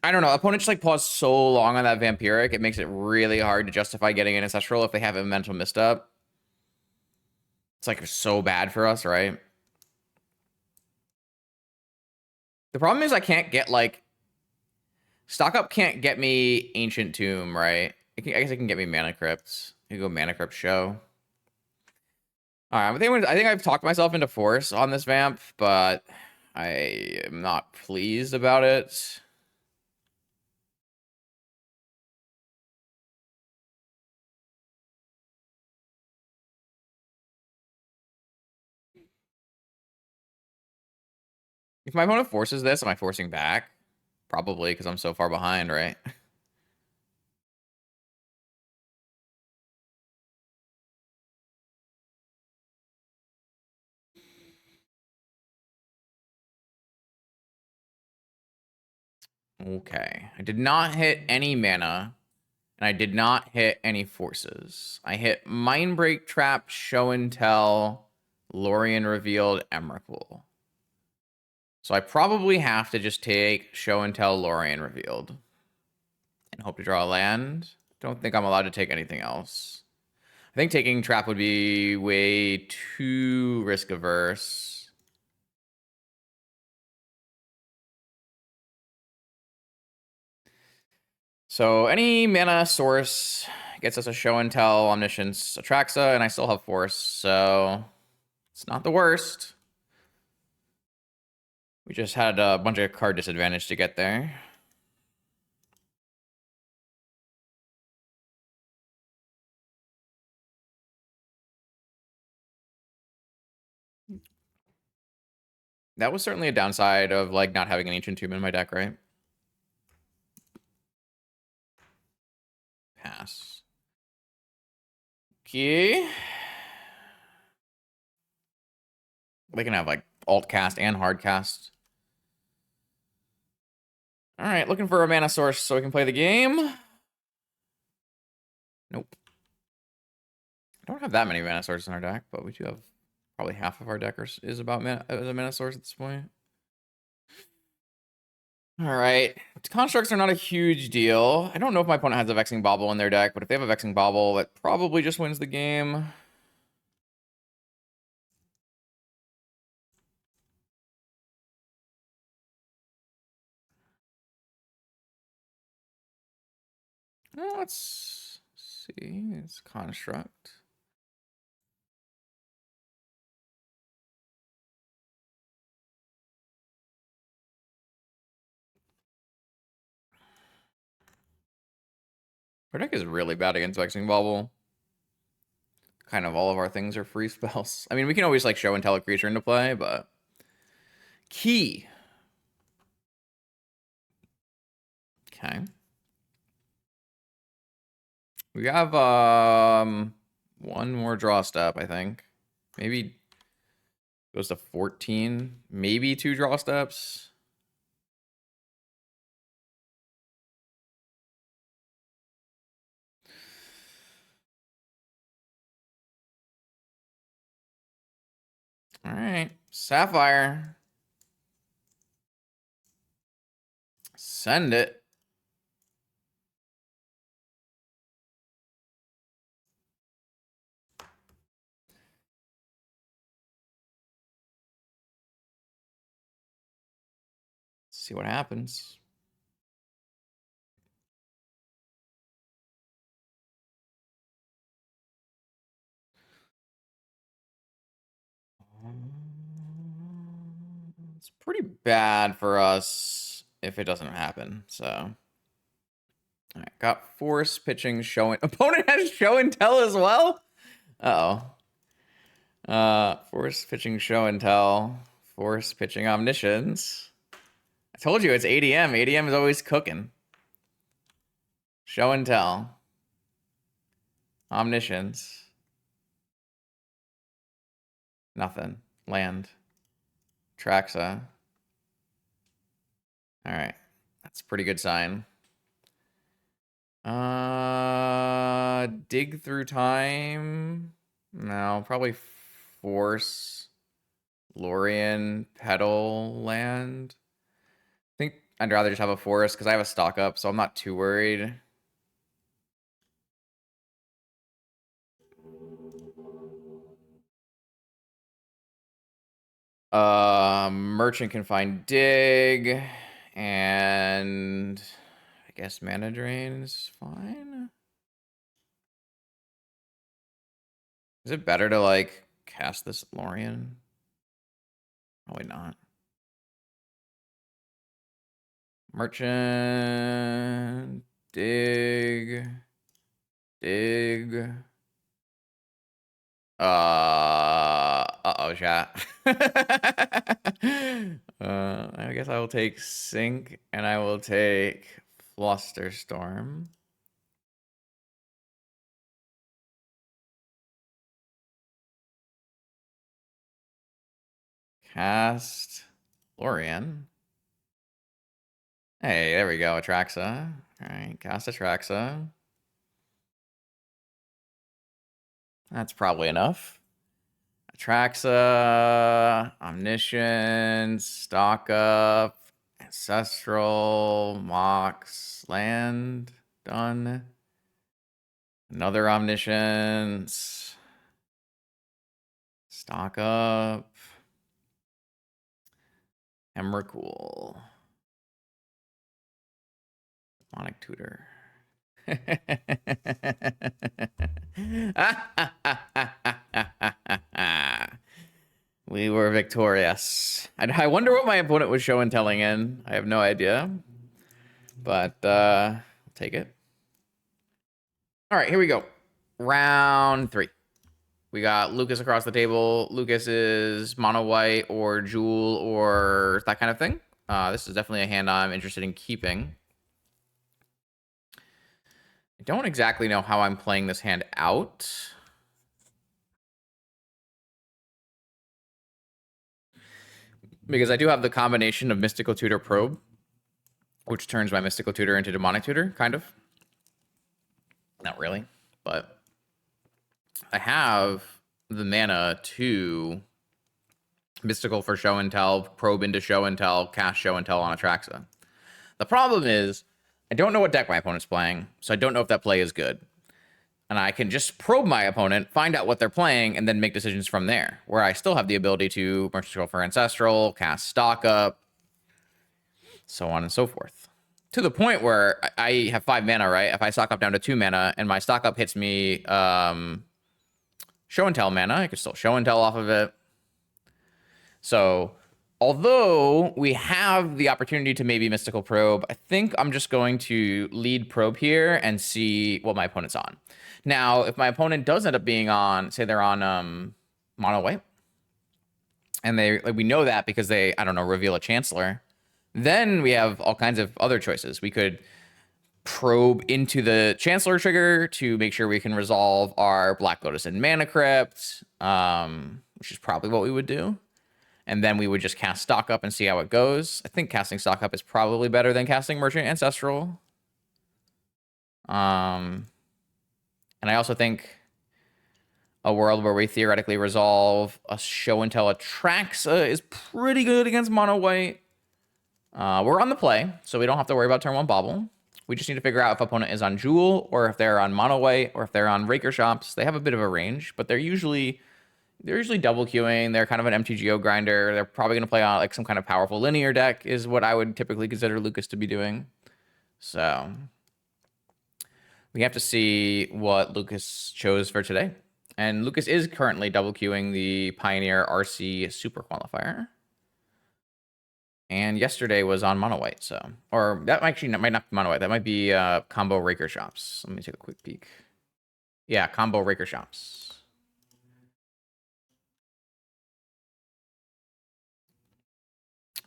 I don't know. Opponents just like pause so long on that Vampiric, it makes it really hard to justify getting an Ancestral if they have a mental misstep. It's like so bad for us, right? The problem is I can't get like stock up can't get me Ancient Tomb, right? I guess it can get me Mana Crypts. You go Mana Crypt show. All right, I think I've talked myself into Force on this vamp, but I am not pleased about it. If my opponent forces this, am I forcing back? Probably, because I'm so far behind, right? Okay. I did not hit any mana, and I did not hit any forces. I hit Mindbreak Trap, Show and Tell, Lorien Revealed, Emrakul. So I probably have to just take Show and Tell, Lorien Revealed, and hope to draw a land. Don't think I'm allowed to take anything else. I think taking Trap would be way too risk averse. So any mana source gets us a Show and Tell, Omniscience, Atraxa, and I still have Force, so It's not the worst. We just had a bunch of card disadvantage to get there. That was certainly a downside of like not having an Ancient Tomb in my deck, right? Pass. Okay. They can have like alt cast and hard cast. All right, looking for a mana source so we can play the game. Nope. I don't have that many mana sources in our deck, but we do have probably half of our deck is about a mana source at this point. All right. Constructs are not a huge deal. I don't know if my opponent has a Vexing Bauble in their deck, but if they have a Vexing Bauble, that probably just wins the game. Well, let's see. It's Construct. Our deck is really bad against Vexing Bauble. Kind of all of our things are free spells. I mean, we can always like show and tell a creature into play, but key. Okay. We have one more draw step, I think. Maybe goes to 14. Maybe 2 draw steps. All right. Sapphire. Send it. See what happens. It's pretty bad for us if it doesn't happen. So, all right, got force pitching showing. Opponent has show and tell as well. Force pitching show and tell. Force pitching omniscience. I told you it's ADM. ADM is always cooking. Show and tell. Omniscience. Nothing. Land. Traxa. All right. That's a pretty good sign. Dig through time. No, probably force. Lorien, pedal, land. I think I'd rather just have a forest because I have a stock up, so I'm not too worried. Merchant can find dig, and I guess mana drain is fine. Is it better to like cast this Lorien? Probably not. Merchant, dig, dig. Uh-oh, chat. I guess I will take Sink, and I will take Flusterstorm. Cast Lorien. Hey, there we go, Atraxa. All right, cast Atraxa. That's probably enough. Atraxa, Omniscience, Stock Up, Ancestral, Mox, Land, done. Another Omniscience. Stock Up. Emrakul. Demonic Tutor. victorious. I wonder what my opponent was show and telling in. I have no idea. But I'll take it. All right, here we go. Round 3. We got Lucas across the table. Lucas is mono white or jewel or that kind of thing. This is definitely a hand I'm interested in keeping. I don't exactly know how I'm playing this hand out. Because I do have the combination of Mystical Tutor Probe, which turns my Mystical Tutor into Demonic Tutor, kind of. Not really, but I have the mana to Mystical for Show and Tell, Probe into Show and Tell, cast Show and Tell on Atraxa. The problem is, I don't know what deck my opponent's playing, so I don't know if that play is good. And I can just probe my opponent, find out what they're playing, and then make decisions from there, where I still have the ability to Merciful for Ancestral, cast Stock Up, so on and so forth. To the point where I have 5 mana, right? If I stock up down to 2 mana and my stock up hits me show and tell mana, I can still show and tell off of it. So although we have the opportunity to maybe Mystical Probe, I think I'm just going to lead Probe here and see what my opponent's on. Now, if my opponent does end up being on, say they're on mono white, and we know that because they, I don't know, reveal a Chancellor, then we have all kinds of other choices. We could probe into the Chancellor trigger to make sure we can resolve our Black Lotus and Mana Crypt, which is probably what we would do. And then we would just cast Stock Up and see how it goes. I think casting Stock Up is probably better than casting Merchant Ancestral. And I also think a world where we theoretically resolve a Show and Tell Atraxa is pretty good against mono white. We're on the play, so we don't have to worry about turn 1 bobble. We just need to figure out if opponent is on Jewel, or if they're on mono white, or if they're on Raker Shops. They have a bit of a range, but they're usually double queuing. They're kind of an MTGO grinder. They're probably going to play on like some kind of powerful linear deck is what I would typically consider Lucas to be doing. So we have to see what Lucas chose for today. And Lucas is currently double queuing the Pioneer RC Super Qualifier. And yesterday was on mono white, so, or that actually might not be mono white. That might be combo Raker Shops. Let me take a quick peek. Yeah, combo Raker Shops.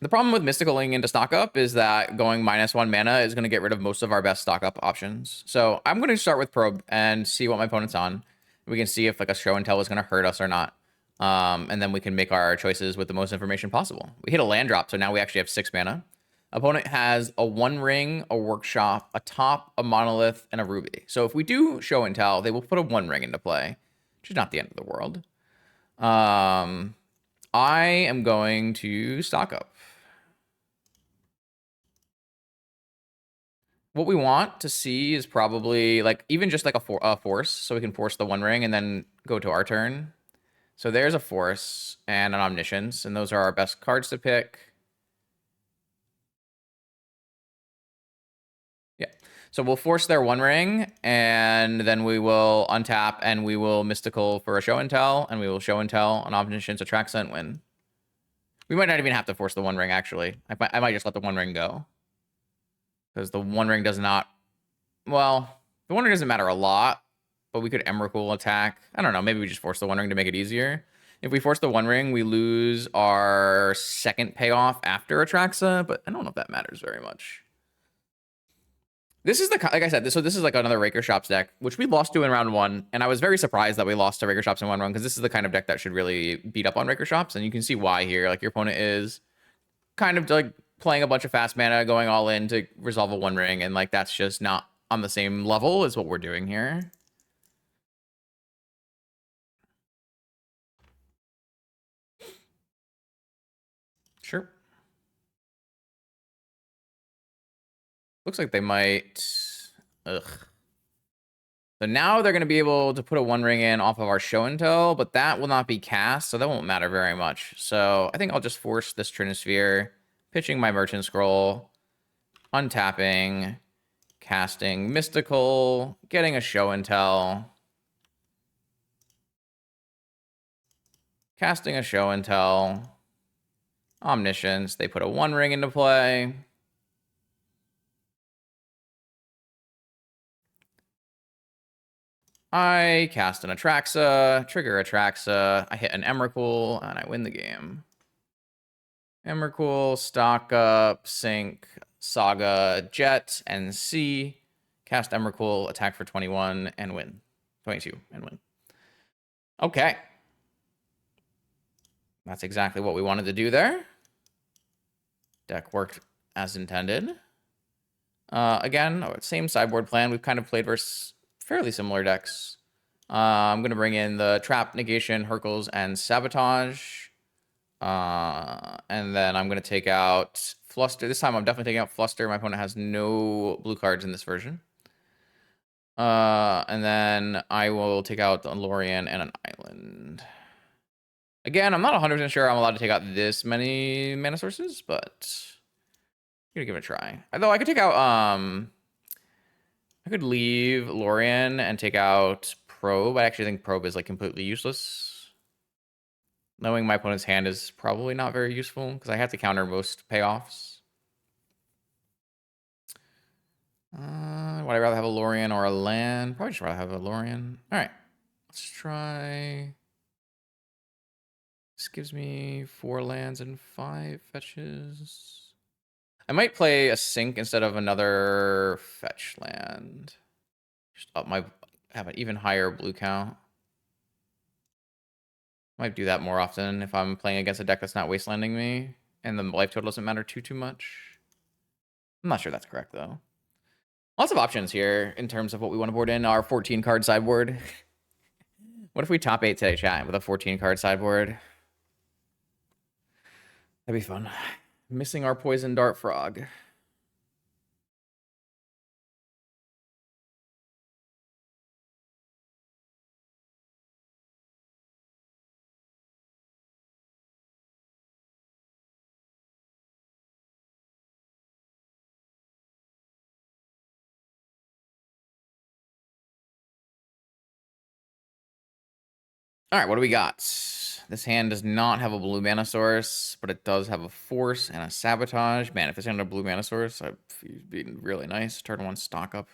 The problem with Mysticaling into Stock Up is that going -1 mana is going to get rid of most of our best Stock Up options. So I'm going to start with Probe and see what my opponent's on. We can see if like a Show and Tell is going to hurt us or not. And then we can make our choices with the most information possible. We hit a land drop, so now we actually have 6 mana. Opponent has a 1 ring, a Workshop, a Top, a Monolith, and a Ruby. So if we do Show and Tell, they will put a 1 ring into play, which is not the end of the world. I am going to Stock Up. What we want to see is probably like even just like a force, so we can force the 1 ring and then go to our turn. So there's a Force and an Omniscience, and those are our best cards to pick. Yeah. So we'll force their 1 ring, and then we will untap, and we will Mystical for a Show and Tell, and we will Show and Tell an Omniscience, Atraxa, and win. We might not even have to force the 1 ring, actually. I might just let the 1 ring go. Because the 1 ring does not... Well, the 1 ring doesn't matter a lot. But we could Emrakul attack. I don't know. Maybe we just force the 1 ring to make it easier. If we force the 1 ring, we lose our second payoff after Atraxa, but I don't know if that matters very much. This is the, like I said, so this is like another Raker Shops deck, which we lost to in round 1, and I was very surprised that we lost to Raker Shops in 1 round, because this is the kind of deck that should really beat up on Raker Shops, and you can see why here. Like, your opponent is kind of like playing a bunch of fast mana, going all in to resolve a 1 ring, and like that's just not on the same level as what we're doing here. Sure. Looks like they might... Ugh. So now they're going to be able to put a 1 ring in off of our Show and Tell, but that will not be cast, so that won't matter very much. So I think I'll just force this Trinisphere, pitching my Merchant Scroll, untapping, casting Mystical, getting a Show and Tell, casting a Show and Tell, Omniscience. They put a 1 ring into play. I cast an Atraxa, trigger Atraxa. I hit an Emrakul, and I win the game. Emrakul, stock up, sink, Saga, Jet, and C. Cast Emrakul, attack for 21, and win. 22, and win. Okay. That's exactly what we wanted to do there. Deck worked as intended. Again, same sideboard plan. We've kind of played versus fairly similar decks. I'm going to bring in the Trap, Negation, Hercules, and Sabotage. And then I'm going to take out Fluster. This time I'm definitely taking out Fluster. My opponent has no blue cards in this version. And then I will take out the Lorien and an island. Again, I'm not 100% sure I'm allowed to take out this many mana sources, but I'm gonna give it a try. Although I could take out, I could leave Lorien and take out Probe. I actually think Probe is like completely useless. Knowing my opponent's hand is probably not very useful because I have to counter most payoffs. Would I rather have a Lorien or a land? Probably just rather have a Lorien. All right, let's try. This gives me 4 lands and 5 fetches. I might play a sink instead of another fetch land. Just up have an even higher blue count. Might do that more often if I'm playing against a deck that's not wastelanding me and the life total doesn't matter too much. I'm not sure that's correct though. Lots of options here in terms of what we want to board in our 14 card sideboard. What if we top 8 today, chat, with a 14 card sideboard? That'd be fun. Missing our Poison Dart Frog. All right, what do we got? This hand does not have a blue mana source, but it does have a Force and a Sabotage. Man, if this hand had a blue mana source, I'd be really nice. Turn 1 stock up.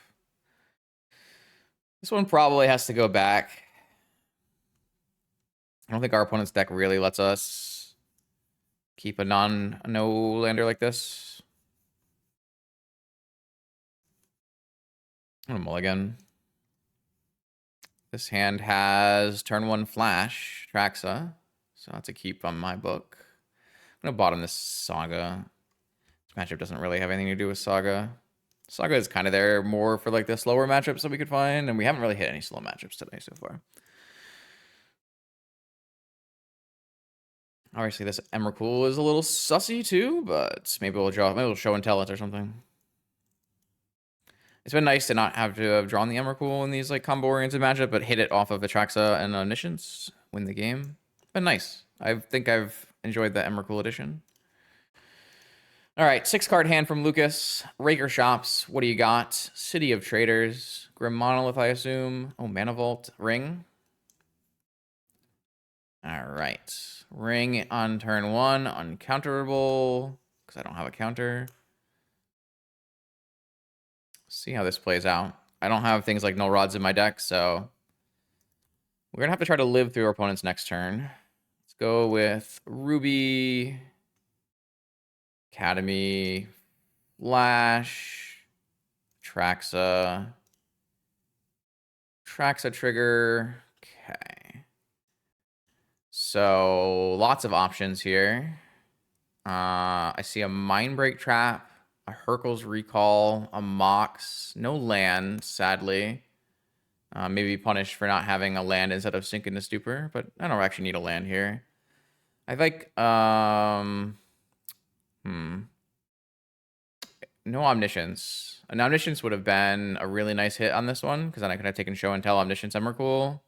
This one probably has to go back. I don't think our opponent's deck really lets us keep a no-lander like this. I'm gonna mulligan. This hand has turn 1 Flash, Traxa, so that's a keep on my book. I'm gonna bottom this Saga. This matchup doesn't really have anything to do with Saga. Saga is kind of there more for like the slower matchups that we could find, and we haven't really hit any slow matchups today so far. Obviously, this Emrakul is a little sussy too, but maybe we'll show and tell it or something. It's been nice to not have to have drawn the Emrakul in these like combo-oriented matchup, but hit it off of Atraxa and Omniscience, win the game. Been nice. I think I've enjoyed the Emrakul edition. All right, 6-card hand from Lucas. Raker Shops. What do you got? City of Traders. Grim Monolith, I assume. Oh, Mana Vault. Ring. All right. Ring on turn 1. Uncounterable. Because I don't have a counter. See how this plays out. I don't have things like Null Rods in my deck, so we're going to have to try to live through our opponent's next turn. Let's go with Ruby, Academy, Flash, Traxa trigger. Okay. So lots of options here. I see a Mindbreak Trap, a Hercules Recall, a Mox, no land, sadly. Maybe punished for not having a land instead of Sink into Stupor, but I don't actually need a land here. I think, no Omniscience. An Omniscience would have been a really nice hit on this one, because then I could have taken Show and Tell Omniscience Emrakul.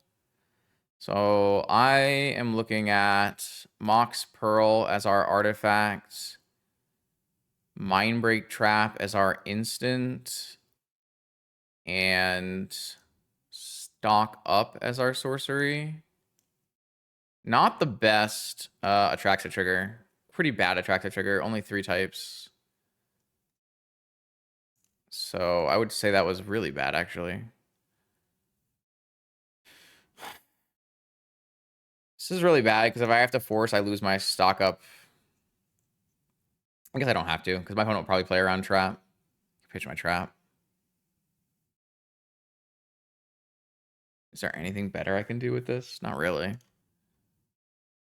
So I am looking at Mox Pearl as our artifact, Mindbreak Trap as our instant, and Stock Up as our sorcery. Not the best Atraxa trigger. pretty bad attractive trigger. Only 3 types. So I would say that was really bad, actually. This is really bad because if I have to force, I lose my stock up. I guess I don't have to because my opponent will probably play around trap. Pitch my trap. Is there anything better I can do with this? Not really.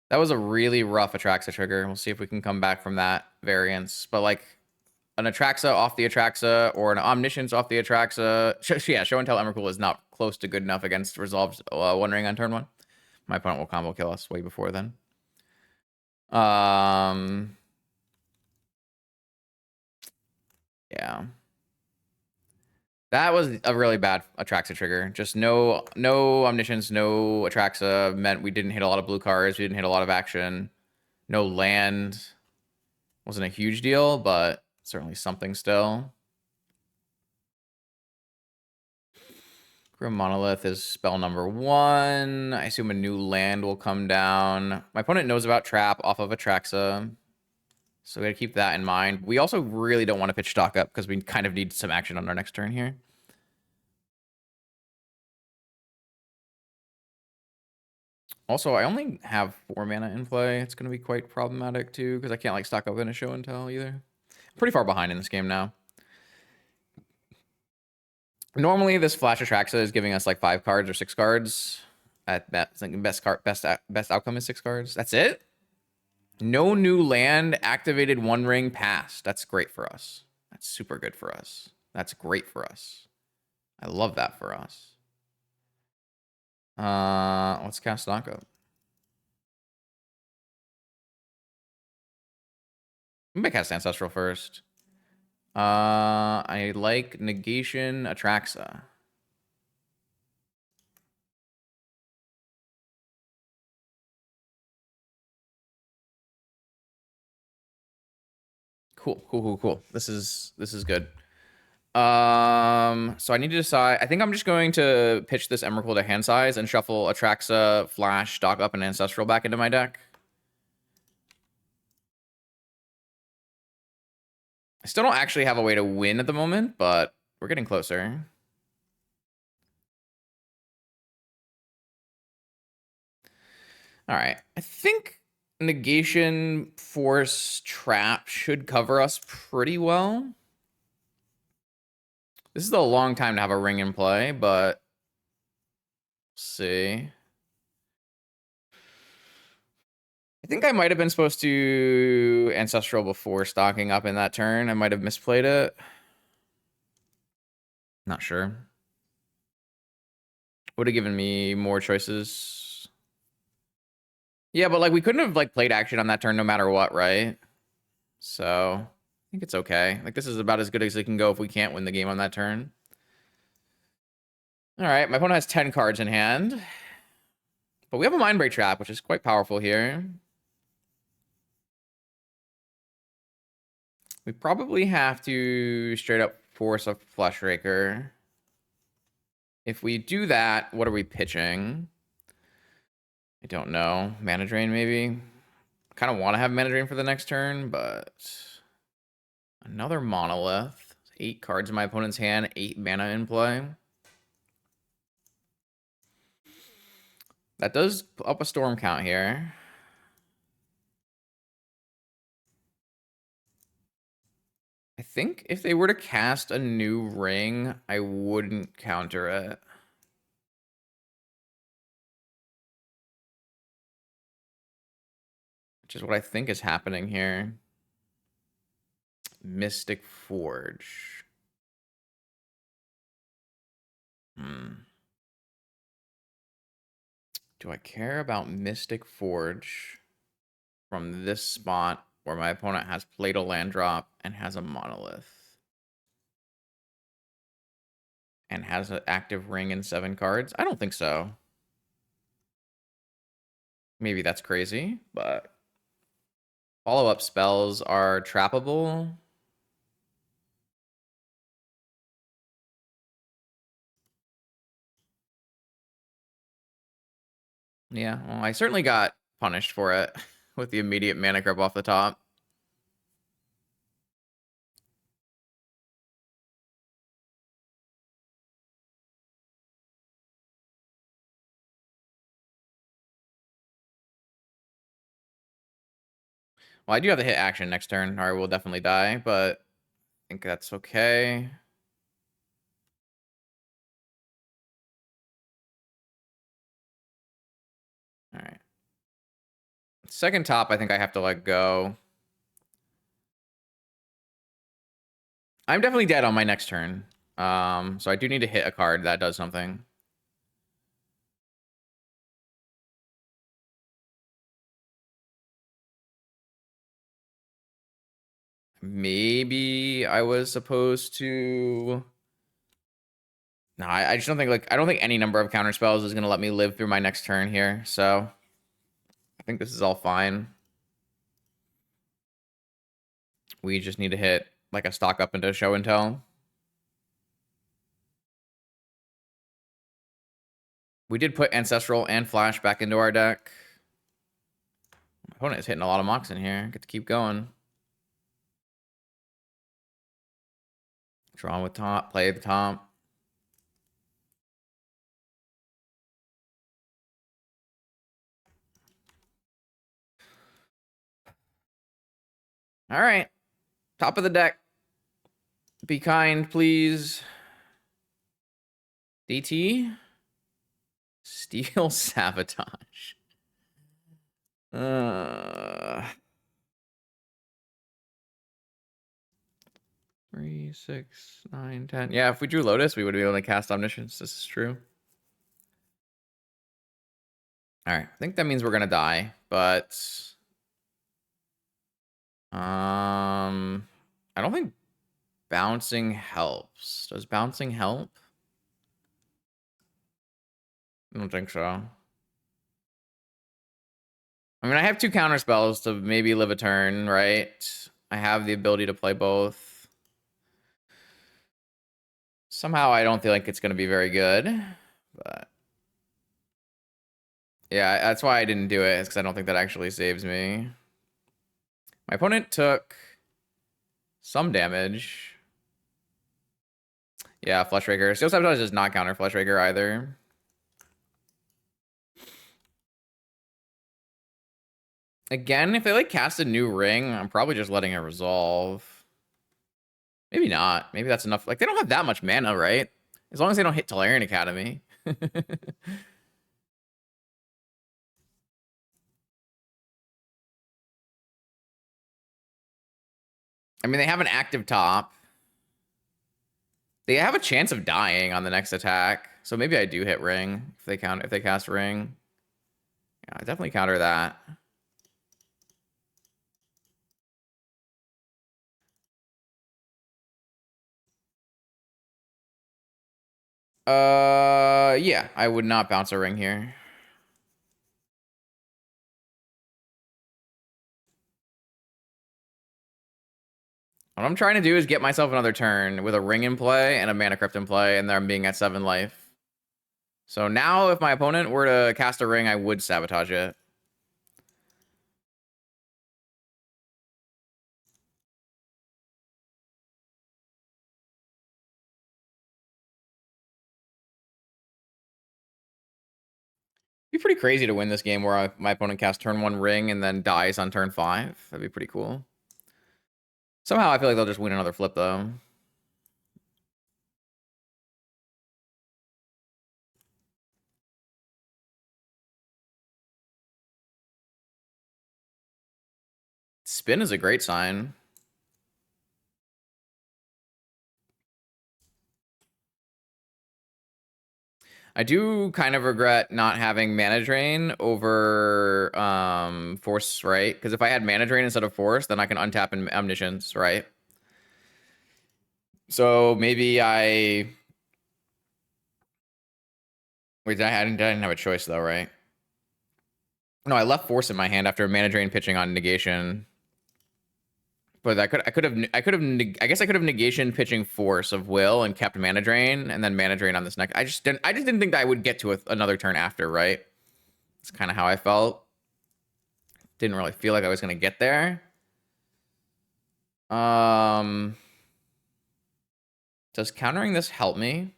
That was a really rough Atraxa trigger. We'll see if we can come back from that variance. But like an Atraxa off the Atraxa or an Omniscience off the Atraxa. Yeah, Show and Tell Emrakul is not close to good enough against Resolved One Ring on turn 1. My opponent will combo kill us way before then. Yeah. That was a really bad Atraxa trigger. Just no Omniscience, no Atraxa meant we didn't hit a lot of blue cards. We didn't hit a lot of action. No land. Wasn't a huge deal, but certainly something still. Grim Monolith is spell number 1. I assume a new land will come down. My opponent knows about Trap off of Atraxa, so we gotta keep that in mind. We also really don't want to pitch stock up because we kind of need some action on our next turn here. Also, I only have 4 mana in play. It's going to be quite problematic, too, because I can't, like, stock up in a Show and Tell, either. I'm pretty far behind in this game now. Normally, this Flash Atraxa is giving us, like, 5 cards or 6 cards. At best, like, best outcome is 6 cards. That's it? No new land, activated 1 ring, passed. That's great for us. That's super good for us. That's great for us. I love that for us. Let's cast knockup. I'm gonna cast Ancestral first. I like Negation Atraxa. Cool. This is good. So I need to decide. I think I'm just going to pitch this Emrakul to hand size and shuffle Atraxa, Flash, stock up, and Ancestral back into my deck. I still don't actually have a way to win at the moment, but we're getting closer. All right. I think Negation, Force, Trap should cover us pretty well. This is a long time to have a ring in play, but let's see. I think I might have been supposed to Ancestral before stocking up in that turn. I might have misplayed it. Not sure. Would have given me more choices. Yeah, but like we couldn't have like played action on that turn no matter what, right? So I think it's okay. Like this is about as good as it can go if we can't win the game on that turn. All right, my opponent has 10 cards in hand. But we have a Mindbreak Trap, which is quite powerful here. We probably have to straight up force a Flush Raker. If we do that, what are we pitching? I don't know. Mana Drain, maybe? Kind of want to have Mana Drain for the next turn, but... Another Monolith. 8 cards in my opponent's hand, 8 mana in play. That does up a Storm count here. I think if they were to cast a new ring, I wouldn't counter it. Which is what I think is happening here. Mystic Forge. Do I care about Mystic Forge from this spot where my opponent has played a land drop and has a Monolith? And has an active ring and 7 cards? I don't think so. Maybe that's crazy, but follow-up spells are trappable. Yeah, well, I certainly got punished for it with the immediate mana grab off the top. Well, I do have the hit action next turn, or I will definitely die, but I think that's okay. All right. Second top, I think I have to let go. I'm definitely dead on my next turn. So I do need to hit a card that does something. Maybe I was supposed to... No, I just don't think, like, I don't think any number of counter spells is going to let me live through my next turn here. So I think this is all fine. We just need to hit, like, a stock up into show and tell. We did put Ancestral and Flash back into our deck. My opponent is hitting a lot of mocks in here. Get to keep going. Draw with top, play the top. All right. Top of the deck. Be kind, please. DT. Steel Sabotage. 3, 6, 9, 10. Yeah, if we drew Lotus, we would be able to cast Omniscience. This is true. All right, I think that means we're gonna die, but I don't think bouncing helps. Does bouncing help? I don't think so. I mean, I have 2 counter spells to maybe live a turn, right? I have the ability to play both. Somehow I don't feel like it's gonna be very good, but yeah, that's why I didn't do it, is because I don't think that actually saves me. My opponent took some damage. Yeah, Flesh Raker. Steel Sabotage does not counter Flesh Raker either. Again, if they like cast a new ring, I'm probably just letting it resolve. Maybe not. Maybe that's enough. Like, they don't have that much mana, right? As long as they don't hit Tolarian Academy. I mean, they have an active top. They have a chance of dying on the next attack. So maybe I do hit ring if they cast ring. Yeah, I definitely counter that. Yeah, I would not bounce a ring here. What I'm trying to do is get myself another turn with a ring in play and a mana crypt in play, and then being at 7 life. So now, if my opponent were to cast a ring, I would sabotage it. It'd be pretty crazy to win this game where my opponent casts turn 1 ring and then dies on turn 5. That'd be pretty cool. Somehow I feel like they'll just win another flip, though. Spin is a great sign. I do kind of regret not having Mana Drain over Force, right? Because if I had Mana Drain instead of Force, then I can untap in Omniscience, right? So maybe I... Wait, I didn't have a choice, though, right? No, I left Force in my hand after Mana Drain pitching on Negation. But I guess I could have Negation pitching Force of Will and kept Mana Drain, and then Mana Drain on this next. I just didn't think that I would get to another turn after, right? It's kind of how I felt. Didn't really feel like I was gonna get there. Does countering this help me?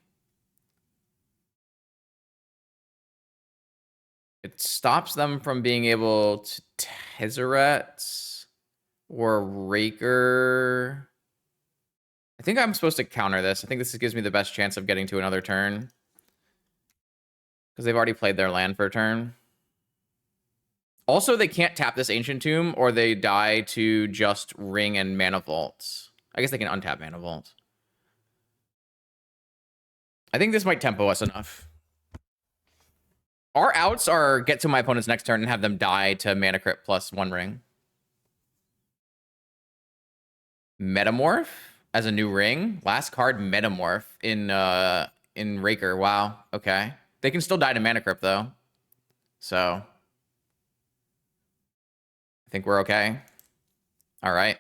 It stops them from being able to Tezzeret. or Raker. I think I'm supposed to counter this. I think this gives me the best chance of getting to another turn. Because they've already played their land for a turn. Also, they can't tap this Ancient Tomb, or they die to just Ring and Mana Vault. I guess they can untap Mana Vault. I think this might tempo us enough. Our outs are get to my opponent's next turn and have them die to Mana Crypt plus 1 ring. Metamorph as a new ring. Last card, Metamorph in Raker. Wow. Okay. They can still die to Mana Crypt though. So I think we're okay. All right.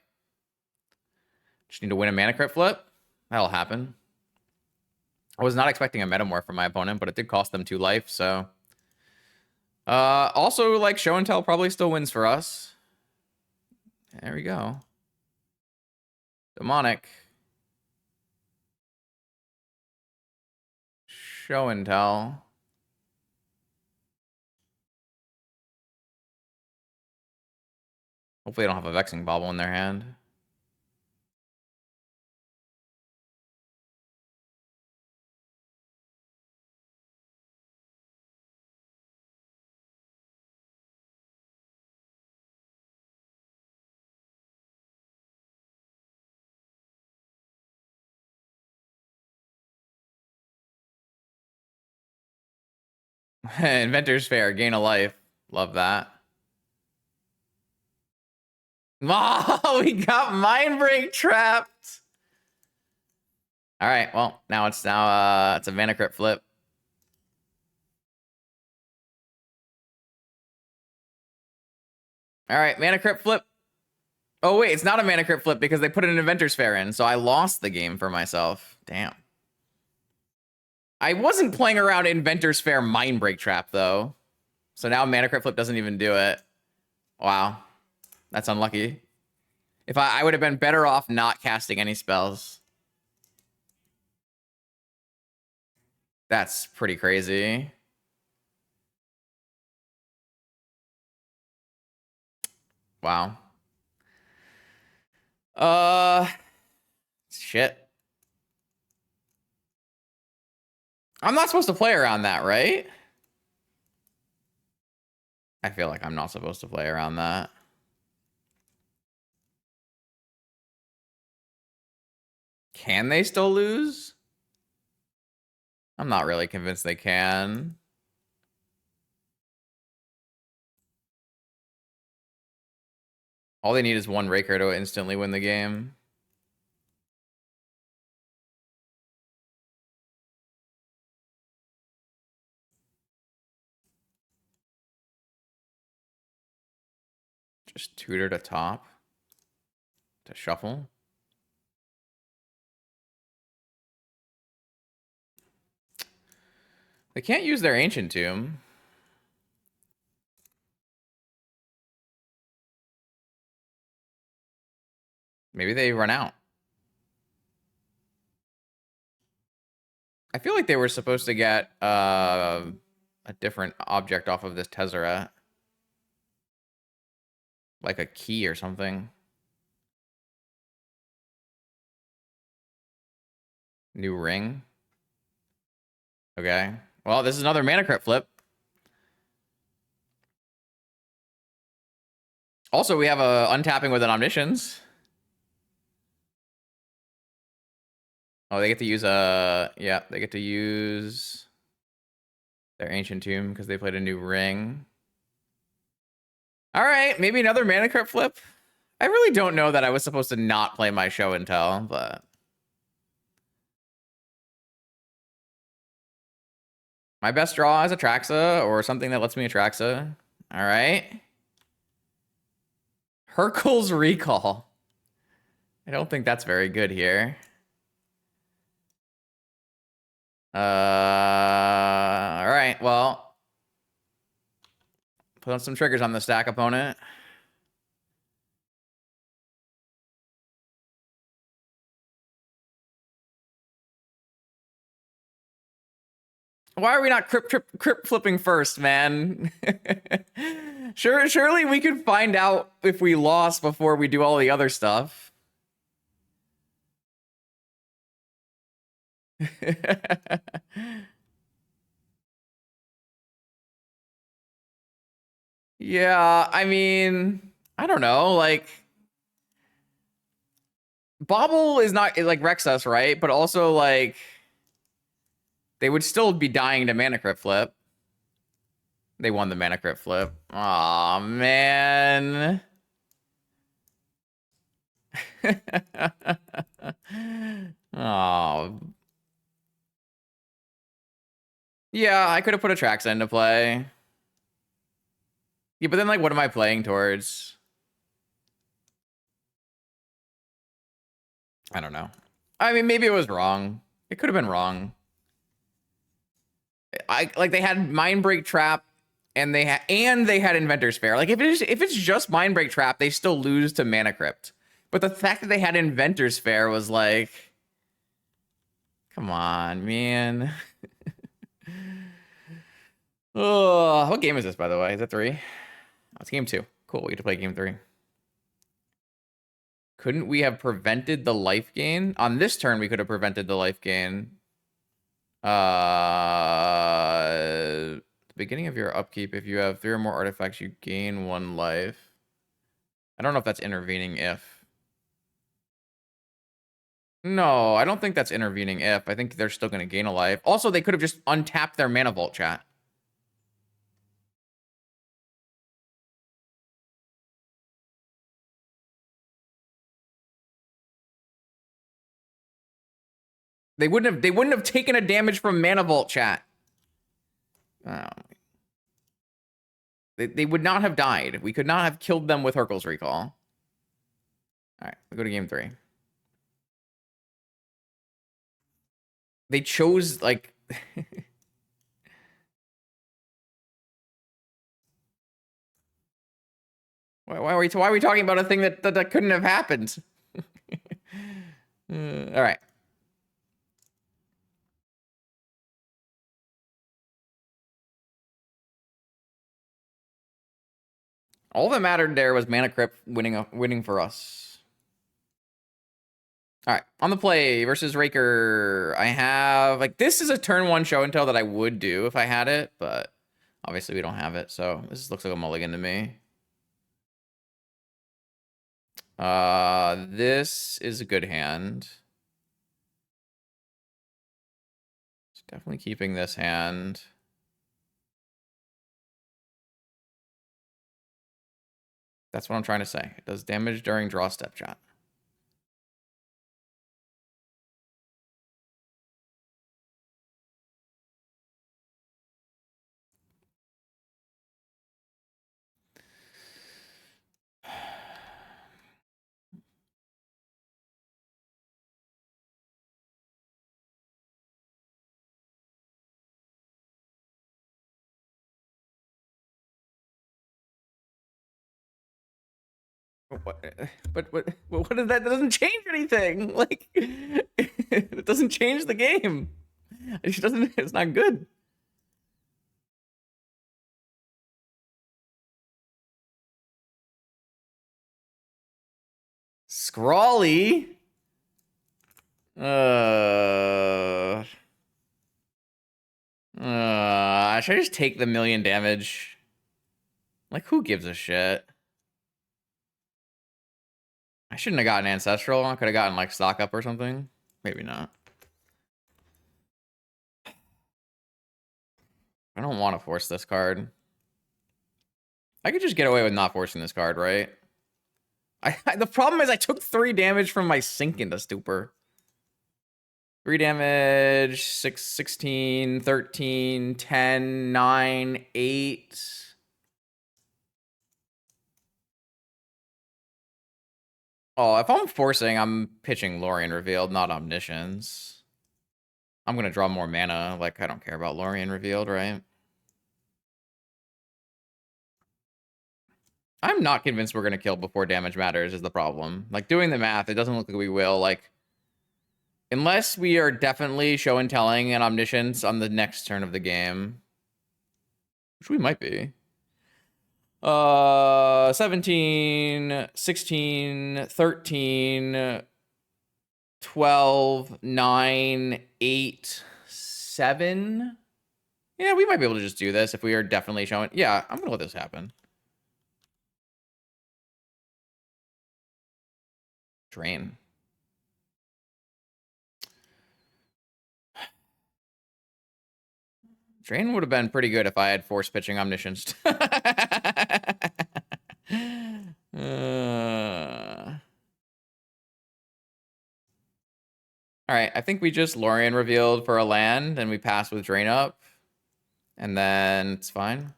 Just need to win a Mana Crypt flip. That'll happen. I was not expecting a Metamorph from my opponent, but it did cost them 2 life, so. Also, like, Show and Tell probably still wins for us. There we go. Demonic. Show and Tell. Hopefully they don't have a Vexing Bauble in their hand. Inventor's Fair, gain a life. Love that. Oh, we got Mind Break trapped. All right, well, now it's a Mana Crypt flip. All right, Mana Crypt flip. Oh, wait, it's not a Mana Crypt flip because they put an Inventor's Fair in, so I lost the game for myself. Damn. I wasn't playing around Inventor's Fair Mind Break Trap, though. So now Mana Crypt flip doesn't even do it. Wow. That's unlucky. If I would have been better off not casting any spells. That's pretty crazy. Wow. Shit. I'm not supposed to play around that, right? I feel like I'm not supposed to play around that. Can they still lose? I'm not really convinced they can. All they need is 1 Raker to instantly win the game. Just tutor to top. To shuffle. They can't use their Ancient Tomb. Maybe they run out. I feel like they were supposed to get a different object off of this Tezzeret. Like a key or something. New ring. Okay. Well, this is another Mana Crypt flip. Also, we have a untapping with an Omniscience. Oh, they get to use yeah, they get to use their Ancient Tomb because they played a new ring. All right, maybe another Mana Crypt flip. I really don't know that I was supposed to not play my Show and Tell, but my best draw is Atraxa or something that lets me Atraxa. All right. Hercule's Recall. I don't think that's very good here. All right, well. Put on some triggers on the stack opponent. Why are we not crypt flipping first, man? Surely we could find out if we lost before we do all the other stuff. Yeah, I mean, I don't know. Like, Bobble is not like wrecks us, right? But also like they would still be dying to mana crypt flip. They won the mana crypt flip. Aw, man. Oh. Yeah, I could have put a Trax into play. Yeah, but then like what am I playing towards? I don't know. I mean, maybe it was wrong. It could have been wrong. I like they had Mindbreak Trap and they had Inventor's Fair. Like if it's just Mindbreak Trap, they still lose to Mana Crypt. But the fact that they had Inventor's Fair was like, come on, man. Oh, what game is this, by the way? Is it 3? Oh, it's game 2. Cool, we get to play game 3. Couldn't we have prevented the life gain? On this turn, we could have prevented the life gain. The beginning of your upkeep, if you have 3 or more artifacts, you gain 1 life. I don't know if that's intervening if. No, I don't think that's intervening if. I think they're still going to gain a life. Also, they could have just untapped their Mana Vault, chat. They wouldn't have taken a damage from Mana Vault, chat. They would not have died. We could not have killed them with Hurkyl's Recall. All right, we go to game 3. They chose, like... why are we talking about a thing that couldn't have happened? All right. All that mattered there was Mana Crypt winning for us. All right, on the play versus Raker, I have like this is a turn 1 show and tell that I would do if I had it, but obviously we don't have it, so this looks like a mulligan to me. This is a good hand. It's definitely keeping this hand. That's what I'm trying to say. It does damage during draw step, chat. But what does that doesn't change anything. Like it doesn't change the game. It just doesn't. It's not good. Scrawly. Should I just take the 1,000,000 damage? Like, who gives a shit? I shouldn't have gotten Ancestral. I could have gotten, like, Stock Up or something. Maybe not. I don't want to force this card. I could just get away with not forcing this card, right? The problem is I took 3 damage from my sink into Stupor. 3 damage, 6, 16, 13, 10, 9, 8. Oh, if I'm forcing, I'm pitching Lorien Revealed, not Omniscience. I'm going to draw more mana. Like, I don't care about Lorien Revealed, right? I'm not convinced we're going to kill before damage matters is the problem. Like, doing the math, it doesn't look like we will. Like, unless we are definitely show and telling and Omniscience on the next turn of the game. Which we might be. 17, 16, 13, 12, 9, 8, 7. Yeah, we might be able to just do this if we are definitely showing. Yeah, I'm gonna let this happen. Drain. Drain would have been pretty good if I had force pitching Omniscience. All right, I think we just Lorien revealed for a land, and we pass with Drain up, and then it's fine.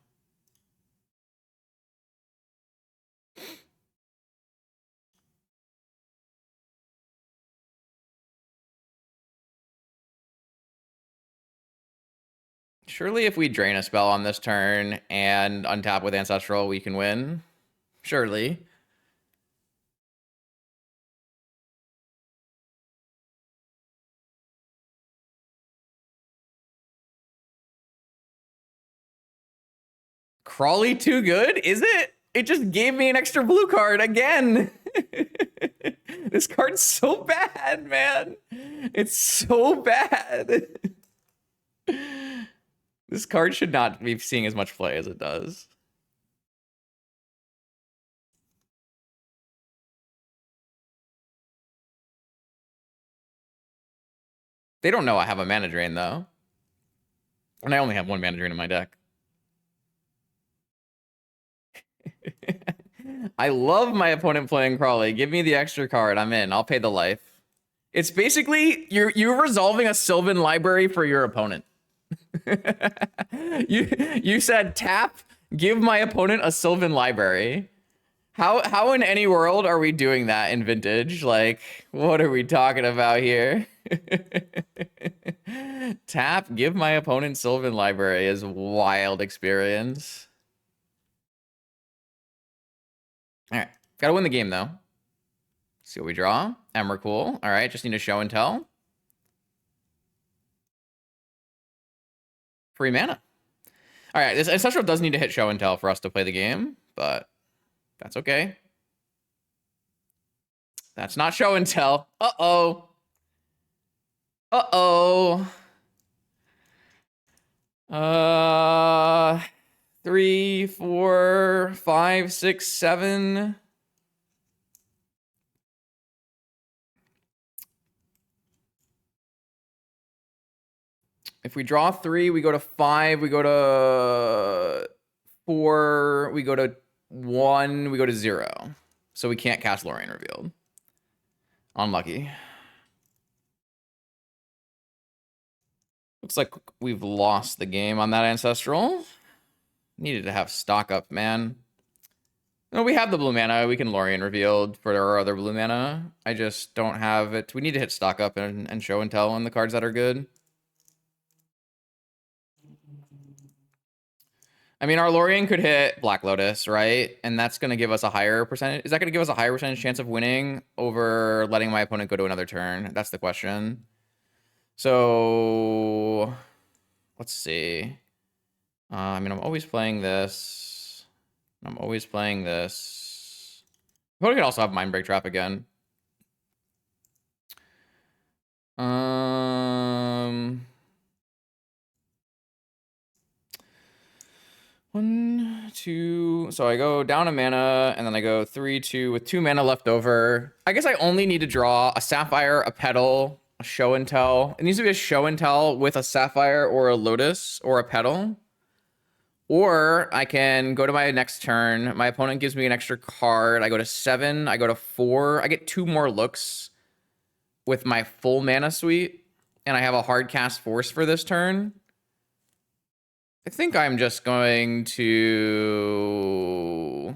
Surely if we drain a spell on this turn and untap with Ancestral, we can win. Surely. Crawley too good? Is it? It just gave me an extra blue card again. This card's so bad, man. It's so bad. This card should not be seeing as much play as it does. They don't know I have a mana drain, though. And I only have one mana drain in my deck. I love my opponent playing Crawley. Give me the extra card. I'm in. I'll pay the life. It's basically you're resolving a Sylvan library for your opponent. you said tap, give my opponent a Sylvan library. How in any world are we doing that in Vintage? Like, what are we talking about here? Tap, give my opponent Sylvan library is wild experience. All right, gotta win the game though. See what we draw. Emrakul. All right, just need to show and tell. Free mana. All right, this Ancestral does need to hit show and tell for us to play the game, but that's okay. That's not show and tell. Uh-oh. Uh-oh. 3, 4, 5, 6, 7. If we draw 3, we go to 5, we go to 4, we go to 1, we go to 0. So we can't cast Lorien Revealed. Unlucky. Looks like we've lost the game on that Ancestral. Needed to have stock up, man. No, we have the blue mana. We can Lorien Revealed for our other blue mana. I just don't have it. We need to hit stock up and show and tell on the cards that are good. I mean, our Lorien could hit Black Lotus, right? And that's going to give us a higher percentage. Is that going to give us a higher percentage chance of winning over letting my opponent go to another turn? That's the question. So let's see. I mean, I'm always playing this. I'm always playing this. Opponent could also have Mind Break Trap again. 1, 2. So I go down a mana, and then I go 3, 2 with 2 mana left over. I guess I only need to draw a Sapphire, a Petal, a Show and Tell. It needs to be a Show and Tell with a Sapphire or a Lotus or a Petal. Or I can go to my next turn. My opponent gives me an extra card. I go to 7. I go to 4. I get 2 more looks with my full mana suite. And I have a hard cast force for this turn. I think I'm just going to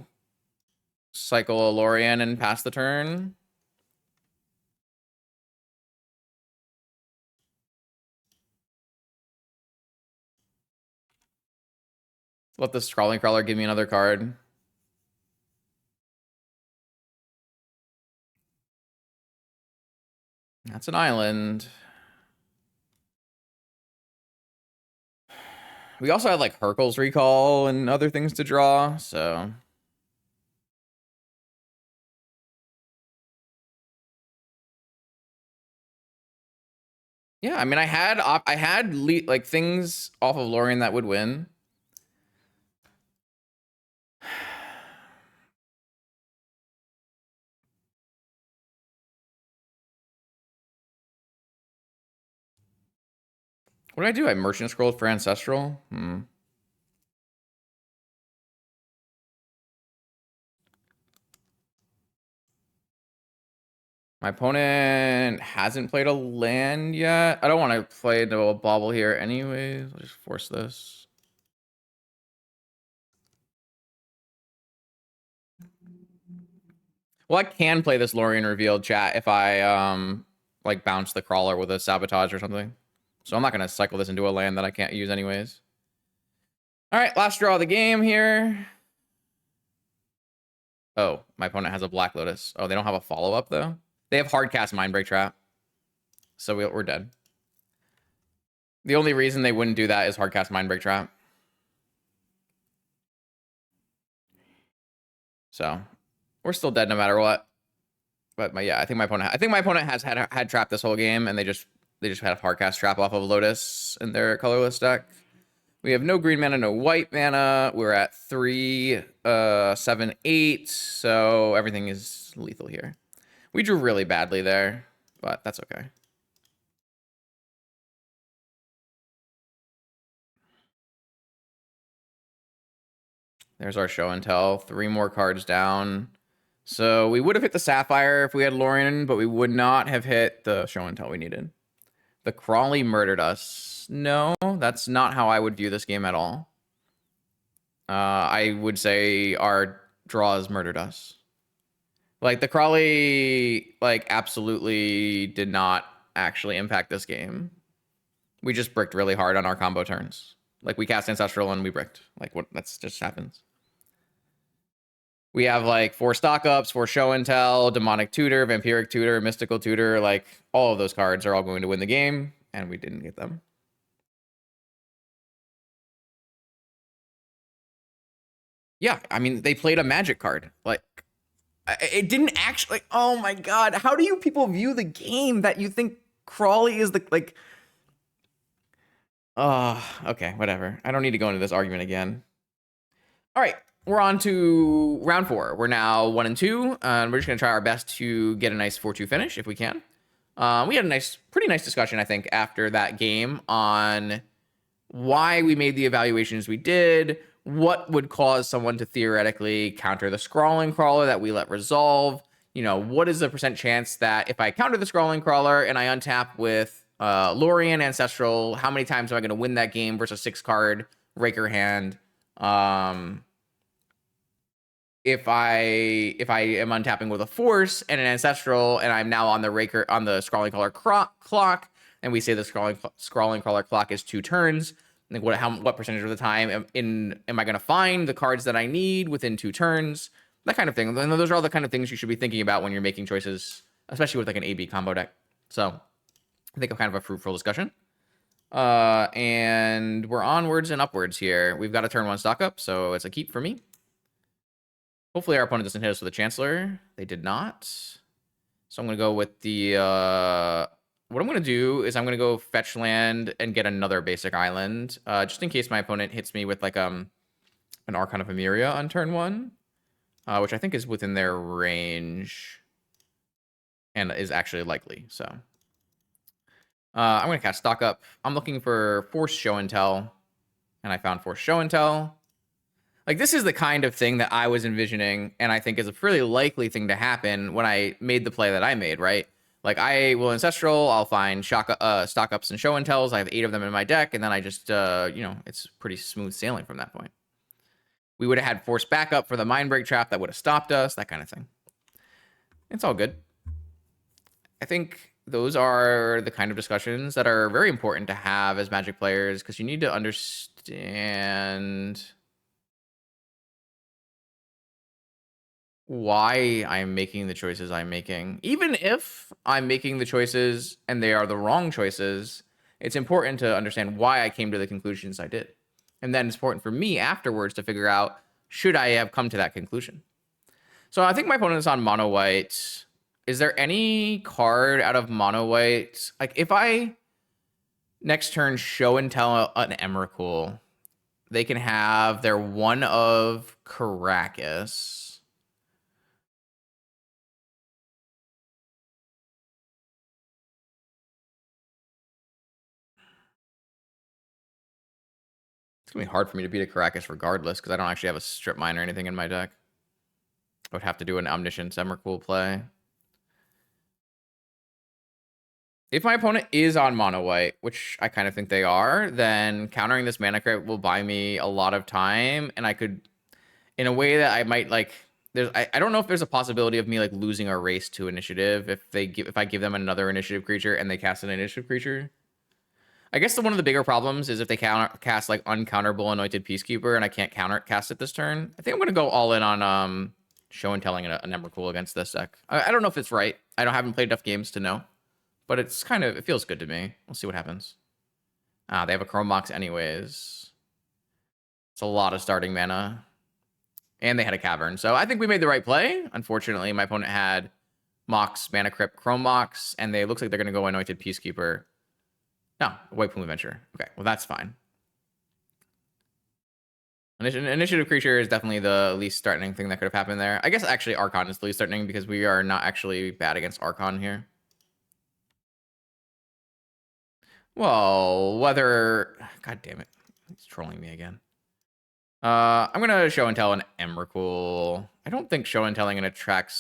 cycle a Lorien and pass the turn. Let the Scrawling Crawler give me another card. That's an island. We also have like Hurkyl's Recall and other things to draw, so Yeah, I mean, I had like things off of Lorien that would win. What did I do? I merchant scrolled for Ancestral? My opponent hasn't played a land yet. I don't want to play the bobble here anyways. I'll just force this. Well, I can play this Lorien revealed chat if I like bounce the crawler with a sabotage or something. So I'm not gonna cycle this into a land that I can't use anyways. All right, last draw of the game here. Oh, my opponent has a Black Lotus. Oh, they don't have a follow-up though. They have hard cast Mindbreak Trap. So we're dead. The only reason they wouldn't do that is hard cast Mindbreak Trap. So we're still dead no matter what. But yeah, I think my opponent has had trap this whole game, and they just had a hardcast trap off of Lotus in their colorless deck. We have no green mana, no white mana. We're at 3, 7, 8, so everything is lethal here. We drew really badly there, but that's okay. There's our show and tell. 3 more cards down. So we would have hit the Sapphire if we had Lorien, but we would not have hit the show and tell we needed. The Crawley murdered us. No, that's not how I would view this game at all. I would say our draws murdered us. Like, the Crawley, like, absolutely did not actually impact this game. We just bricked really hard on our combo turns. Like, we cast Ancestral and we bricked. Like, what? That's just happens. We have, like, 4 stock ups, 4 show and tell, Demonic Tutor, Vampiric Tutor, Mystical Tutor. Like, all of those cards are all going to win the game, and we didn't get them. Yeah, I mean, they played a magic card. Like, it didn't actually, like, oh my god, how do you people view the game that you think Crawley is the, like, okay, whatever. I don't need to go into this argument again. All right, we're on to round 4. We're now 1 and 2, and we're just gonna try our best to get a nice 4-2 finish if we can. We had a pretty nice discussion, I think, after that game on why we made the evaluations we did, what would cause someone to theoretically counter the Scrawling Crawler that we let resolve. You know, what is the percent chance that if I counter the Scrawling Crawler and I untap with Lorien Ancestral, how many times am I going to win that game versus 6-card Raker hand? If I am untapping with a Force and an Ancestral, and I'm now on the Scrawling Crawler clock, and we say the Scrawling Crawler clock is 2 turns, like what percentage of the time am I going to find the cards that I need within 2 turns? That kind of thing. And those are all the kind of things you should be thinking about when you're making choices, especially with like an AB combo deck. So I think of kind of a fruitful discussion. And we're onwards and upwards here. We've got a turn 1 stock up, so it's a keep for me. Hopefully our opponent doesn't hit us with a Chancellor. They did not. So I'm going to go with the... what I'm going to do is I'm going to go fetch land and get another basic island. Just in case my opponent hits me with like an Archon of Emeria on turn 1. Which I think is within their range. And is actually likely, so... I'm going to cast stock up. I'm looking for Force Show and Tell. And I found Force Show and Tell. Like, this is the kind of thing that I was envisioning, and I think is a pretty likely thing to happen when I made the play that I made, right? Like, I will Ancestral, I'll find stock ups and Show and Tells. I have 8 of them in my deck, and then I just, you know, it's pretty smooth sailing from that point. We would have had Force backup for the Mindbreak Trap that would have stopped us, that kind of thing. It's all good. I think those are the kind of discussions that are very important to have as Magic players, because you need to understand why I'm making the choices I'm making. Even if I'm making the choices and they are the wrong choices, it's important to understand why I came to the conclusions I did. And then it's important for me afterwards to figure out, should I have come to that conclusion? So I think my opponent is on mono white. Is there any card out of mono white? Like, if I Next turn, show and tell an Emrakul. They can have their one of Caracas. It's going to be hard for me to beat a Caracas regardless, because I don't actually have a Strip Mine or anything in my deck. I would have to do an Omniscience Emrakul play. If my opponent is on mono white, which I kind of think they are, then countering this mana crypt will buy me a lot of time, and I could, in a way that I might like. I don't know if there's a possibility of me like losing a race to initiative if I give them another initiative creature and they cast an initiative creature. I guess one of the bigger problems is if they cast like uncounterable Anointed Peacekeeper and I can't cast it this turn. I think I'm gonna go all in on show and telling an Emrakul against this deck. I don't know if it's right. Haven't played enough games to know. But it's kind of, it feels good to me. We'll see what happens. They have a Chrome Mox anyways. It's a lot of starting mana. And they had a Cavern. So I think we made the right play. Unfortunately, my opponent had Mox, Mana Crypt, Chrome Mox, and they looks like they're going to go Anointed Peacekeeper. No, White Plume Adventure. Okay, well, that's fine. Initiative Creature is definitely the least threatening thing that could have happened there. I guess actually Archon is the least threatening because we are not actually bad against Archon here. Well, whether... God damn it. He's trolling me again. I'm gonna show and tell an Emrakul. I don't think show and telling it attracts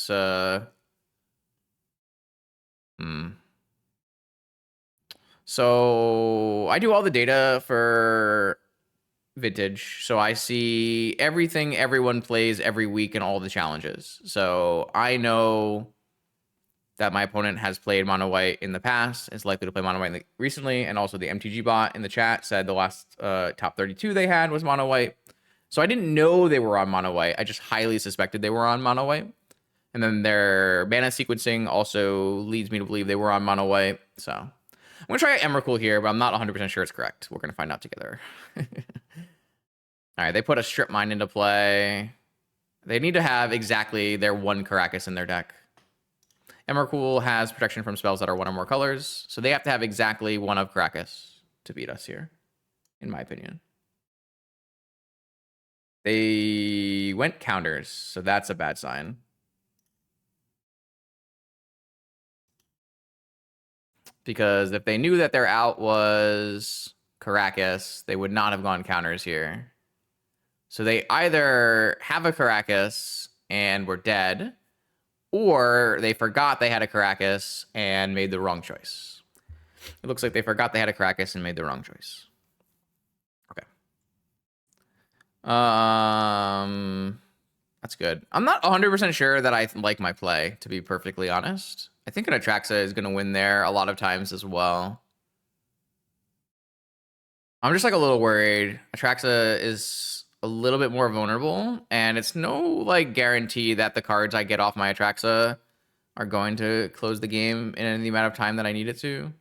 So I do all the data for Vintage. So I see everything everyone plays every week and all the challenges. So I know that my opponent has played mono white in the past, is likely to play mono white recently, and also the MTG bot in the chat said the last top 32 they had was mono white. So I didn't know they were on mono white. I just highly suspected they were on mono white. And then their mana sequencing also leads me to believe they were on mono white. So I'm going to try Emrakul here, but I'm not 100% sure it's correct. We're going to find out together. All right, they put a Strip Mine into play. They need to have exactly their one Caracas in their deck. Emrakul has protection from spells that are one or more colors, so they have to have exactly one of Caracas to beat us here, in my opinion. They went counters, so that's a bad sign. Because if they knew that their out was Caracas, they would not have gone counters here. So they either have a Caracas and were dead, or they forgot they had a Caracas and made the wrong choice. It looks like they forgot they had a Caracas and made the wrong choice. Okay. That's good. I'm not 100% sure that I like my play, to be perfectly honest. I think an Atraxa is going to win there a lot of times as well. I'm just like a little worried. Atraxa is a little bit more vulnerable, and it's no like guarantee that the cards I get off my Atraxa are going to close the game in the amount of time that I need it to.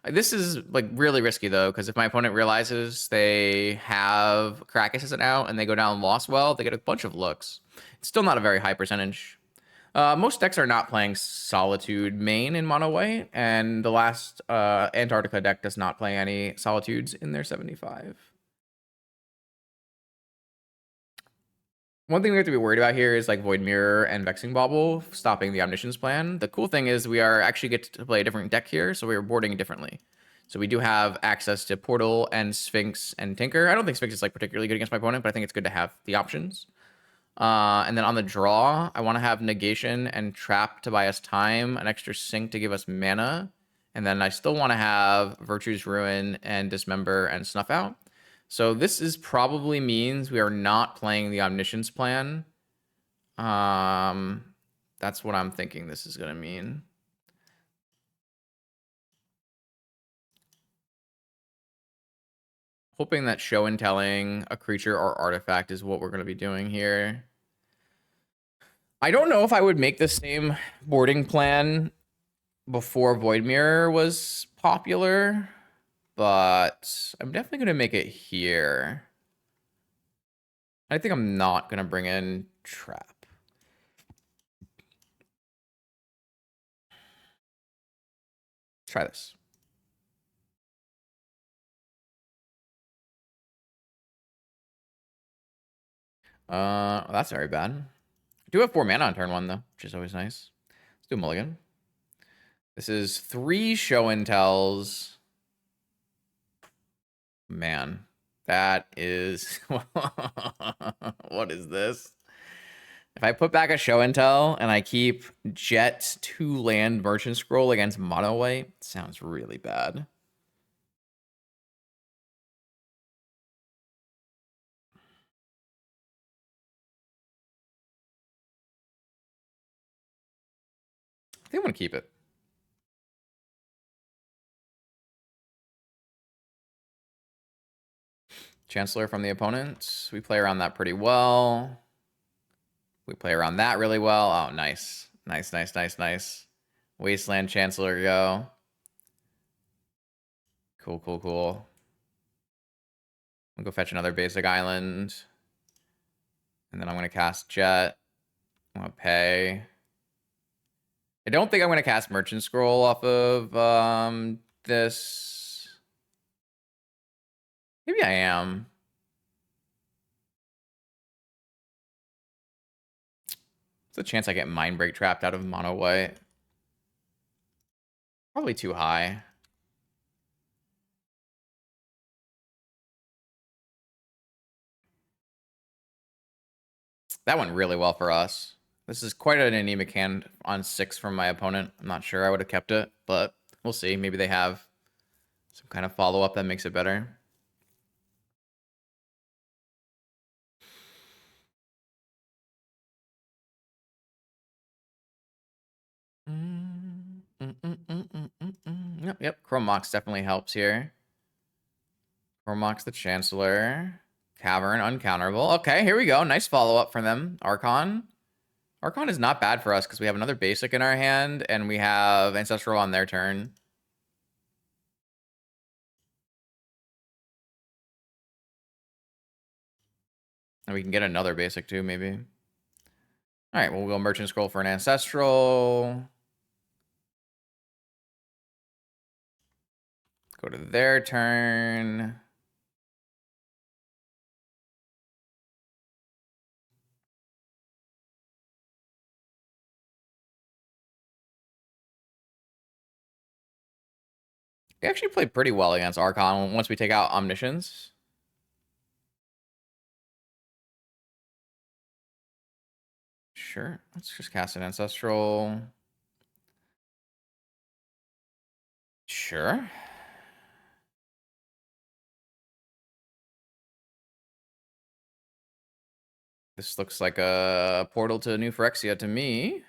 This is like really risky though, because if my opponent realizes they have Caracas as an out and they go down Lostwell, they get a bunch of looks. It's still not a very high percentage. Most decks are not playing Solitude main in mono white, and the last Antarctica deck does not play any Solitudes in their 75. One thing we have to be worried about here is like Void Mirror and Vexing Bauble stopping the Omniscience plan. The cool thing is we are actually get to play a different deck here, so we are boarding differently. So we do have access to Portal and Sphinx and Tinker. I don't think Sphinx is like particularly good against my opponent, but I think it's good to have the options. And then on the draw, I want to have Negation and Trap to buy us time, an extra Sync to give us mana, and then I still want to have Virtue's Ruin and Dismember and Snuff Out. So this is probably means we are not playing the Omniscience plan. That's what I'm thinking this is going to mean. Hoping that show and telling a creature or artifact is what we're going to be doing here. I don't know if I would make the same boarding plan before Void Mirror was popular, but I'm definitely going to make it here. I think I'm not going to bring in Trap. Try this. That's very bad. I do have 4 mana on turn 1, though, which is always nice. Let's do a mulligan. This is 3 show and tells. Man, that is... What is this? If I put back a show and tell and I keep Jet 2 land Merchant Scroll against mono white, sounds really bad. I think I'm going to keep it. Chancellor from the opponent. We play around that pretty well. We play around that really well. Oh, nice. Nice, nice, nice, nice. Wasteland Chancellor go. Cool, cool, cool. I'll go fetch another basic island. And then I'm going to cast Jet. I'm going to pay. I don't think I'm going to cast Merchant Scroll off of this. Maybe I am. There's a chance I get Mind Break trapped out of mono white. Probably too high. That went really well for us. This is quite an anemic hand on 6 from my opponent. I'm not sure I would have kept it, but we'll see. Maybe they have some kind of follow-up that makes it better. Yep. Chrome Mox definitely helps here. Chrome Mox the Chancellor. Cavern, uncounterable. Okay, here we go. Nice follow-up from them. Archon. Archon is not bad for us because we have another basic in our hand, and we have Ancestral on their turn. And we can get another basic too, maybe. All right, well, we'll go Merchant Scroll for an Ancestral. Go to their turn. We actually played pretty well against Archon once we take out Omniscience. Sure, let's just cast an Ancestral. Sure. This looks like a portal to New Phyrexia to me.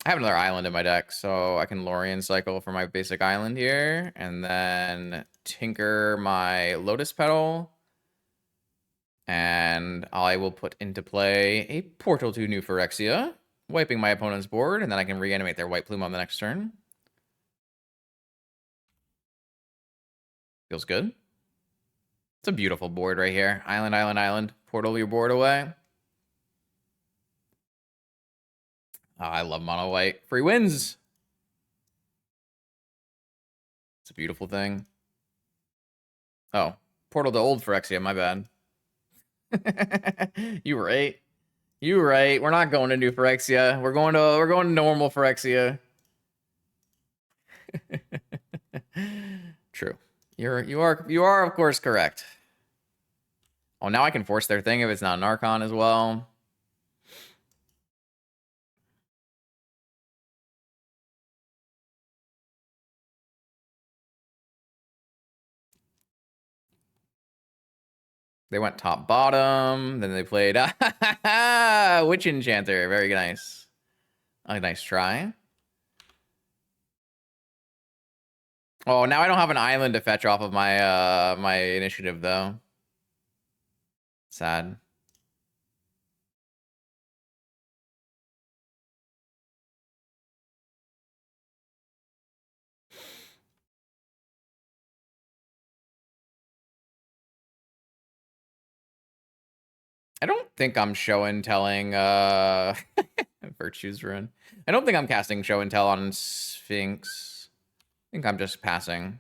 I have another island in my deck, so I can Lorien cycle for my basic island here, and then tinker my Lotus Petal. And I will put into play a portal to New Phyrexia, wiping my opponent's board, and then I can reanimate their white plume on the next turn. Feels good. It's a beautiful board right here. Island, island, island. Portal your board away. Oh, I love mono white. Free wins. It's a beautiful thing. Oh, portal to old Phyrexia, my bad. You were right. You were right. We're not going to New Phyrexia. We're going to normal Phyrexia. True. You are of course correct. Oh, now I can force their thing if it's not an Archon as well. They went top bottom. Then they played Witch Enchanter. Very nice. A nice try. Oh, now I don't have an island to fetch off of my my initiative though. Sad. I don't think I'm show and telling Virtue's Ruin. I don't think I'm casting show and tell on Sphinx. I think I'm just passing.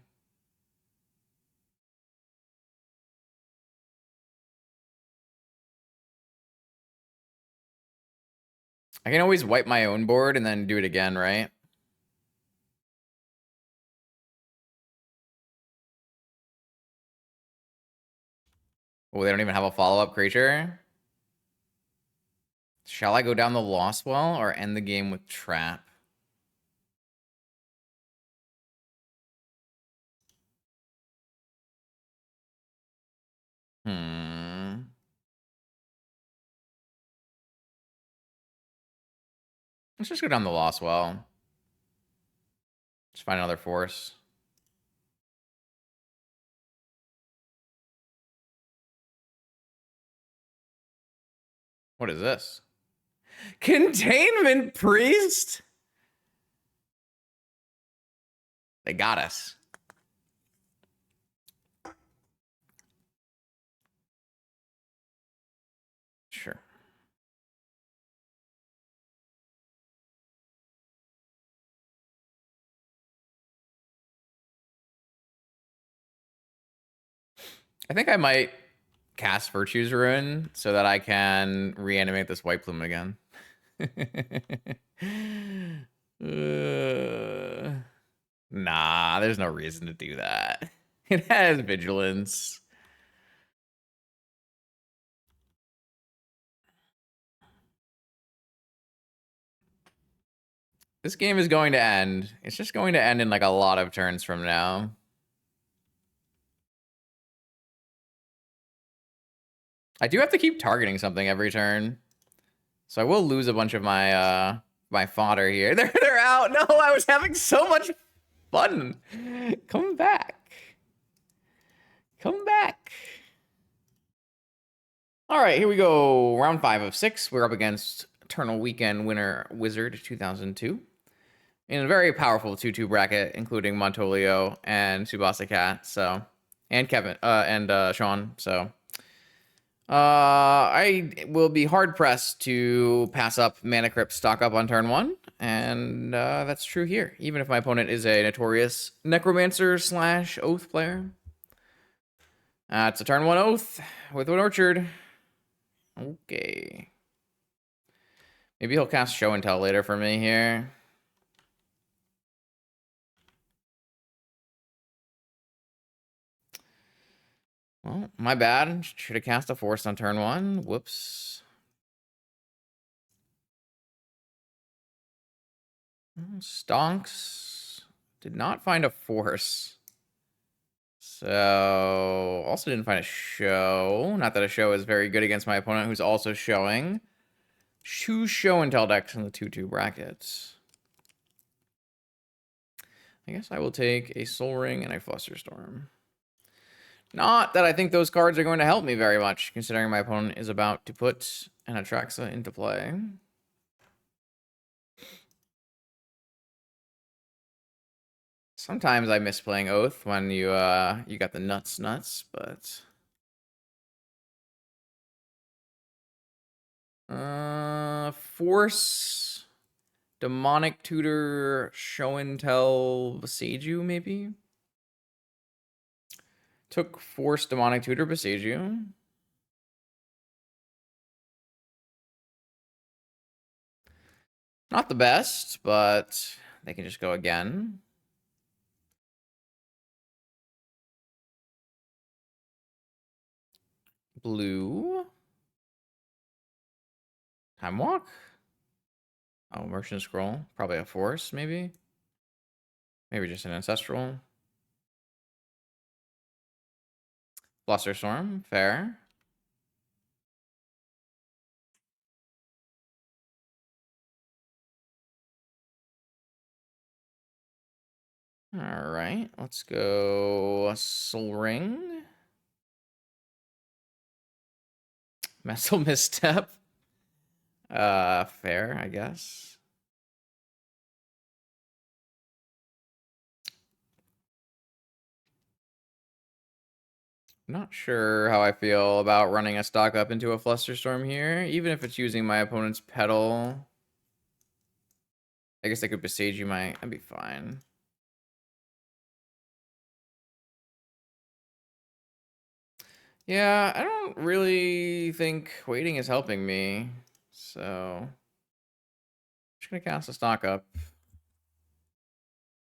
I can always wipe my own board and then do it again, right? Oh, they don't even have a follow-up creature? Shall I go down the Lost Well or end the game with Trap? Let's just go down the Lost Well. Just find another force. What is this? Containment Priest? They got us. Sure. I think I might cast Virtue's Ruin so that I can reanimate this White Plume again. Nah, there's no reason to do that. It has Vigilance. This game is going to end. It's just going to end in like a lot of turns from now. I do have to keep targeting something every turn. So I will lose a bunch of my my fodder here. They're out. No, I was having so much fun. Come back. Come back. All right, here we go. Round 5 of 6. We're up against Eternal Weekend winner Wizard 2002. In a very powerful 2-2 bracket, including Montolio and Tsubasa Cat, so, and Kevin, and Sean, so. I will be hard pressed to pass up Mana Crypt stock up on turn 1, and that's true here, even if my opponent is a notorious Necromancer / Oath player. It's a turn 1 Oath with an Orchard. Okay. Maybe he'll cast Show and Tell later for me here. Well, my bad. Should have cast a Force on turn 1. Whoops. Stonks. Did not find a Force. So, also didn't find a Show. Not that a Show is very good against my opponent, who's also showing. 2 Show and Tell decks in the 2-2 brackets. I guess I will take a Soul Ring and a Flusterstorm. Not that I think those cards are going to help me very much, considering my opponent is about to put an Atraxa into play. Sometimes I miss playing Oath when you got the nuts, but Force, Demonic Tutor, Show and Tell, Beseiju maybe. Took Force, Demonic Tutor, Beseiju. Not the best, but they can just go again. Blue. Time Walk. Oh, Merchant Scroll. Probably a Force, maybe. Maybe just an Ancestral. Flusterstorm. Fair. All right, let's go Soul Ring. Mental Misstep. Fair, I guess. Not sure how I feel about running a stock up into a Flusterstorm here, even if it's using my opponent's pedal. I guess I could Besiege you my... I'd be fine. Yeah, I don't really think waiting is helping me. So... I'm just gonna cast a stock up.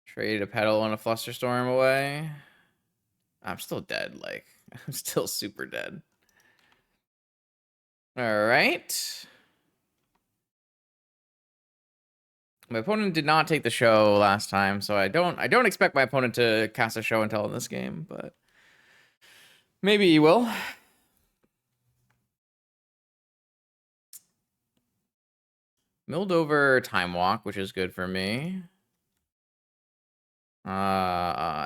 Trade a pedal and a Flusterstorm away. I'm still dead, like... I'm still super dead. Alright. My opponent did not take the show last time, so I don't expect my opponent to cast a show and tell in this game, but maybe he will. Milled over Time Walk, which is good for me.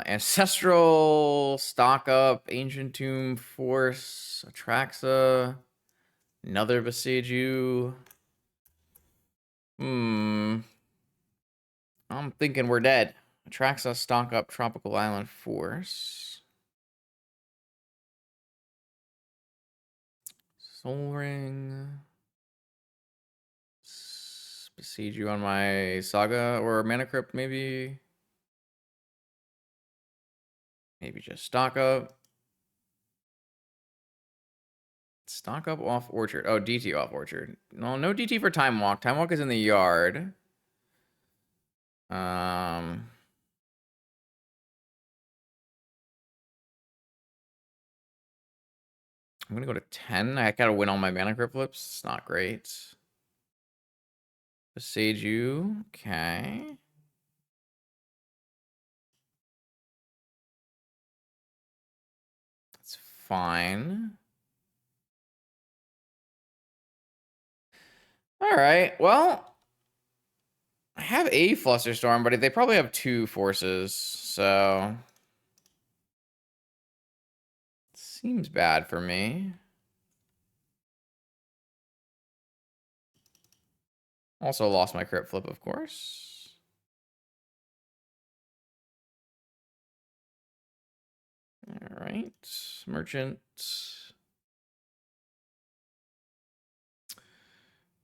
Ancestral, Stock Up, Ancient Tomb, Force, Atraxa, another Besiege. I'm thinking we're dead. Atraxa, Stock Up, Tropical Island, Force. Soul Ring. Besiege you on my Saga or Mana Crypt, maybe. Maybe just stock up. Stock up off Orchard. Oh, DT off Orchard. No DT for Time Walk. Time Walk is in the yard. I'm gonna go to 10. I gotta win all my Mana Crypt flips. It's not great. Besiege you. Okay. That's fine. All right. Well, I have a Flusterstorm, but they probably have 2 forces, so seems bad for me. Also lost my crypt flip, of course. All right, merchant.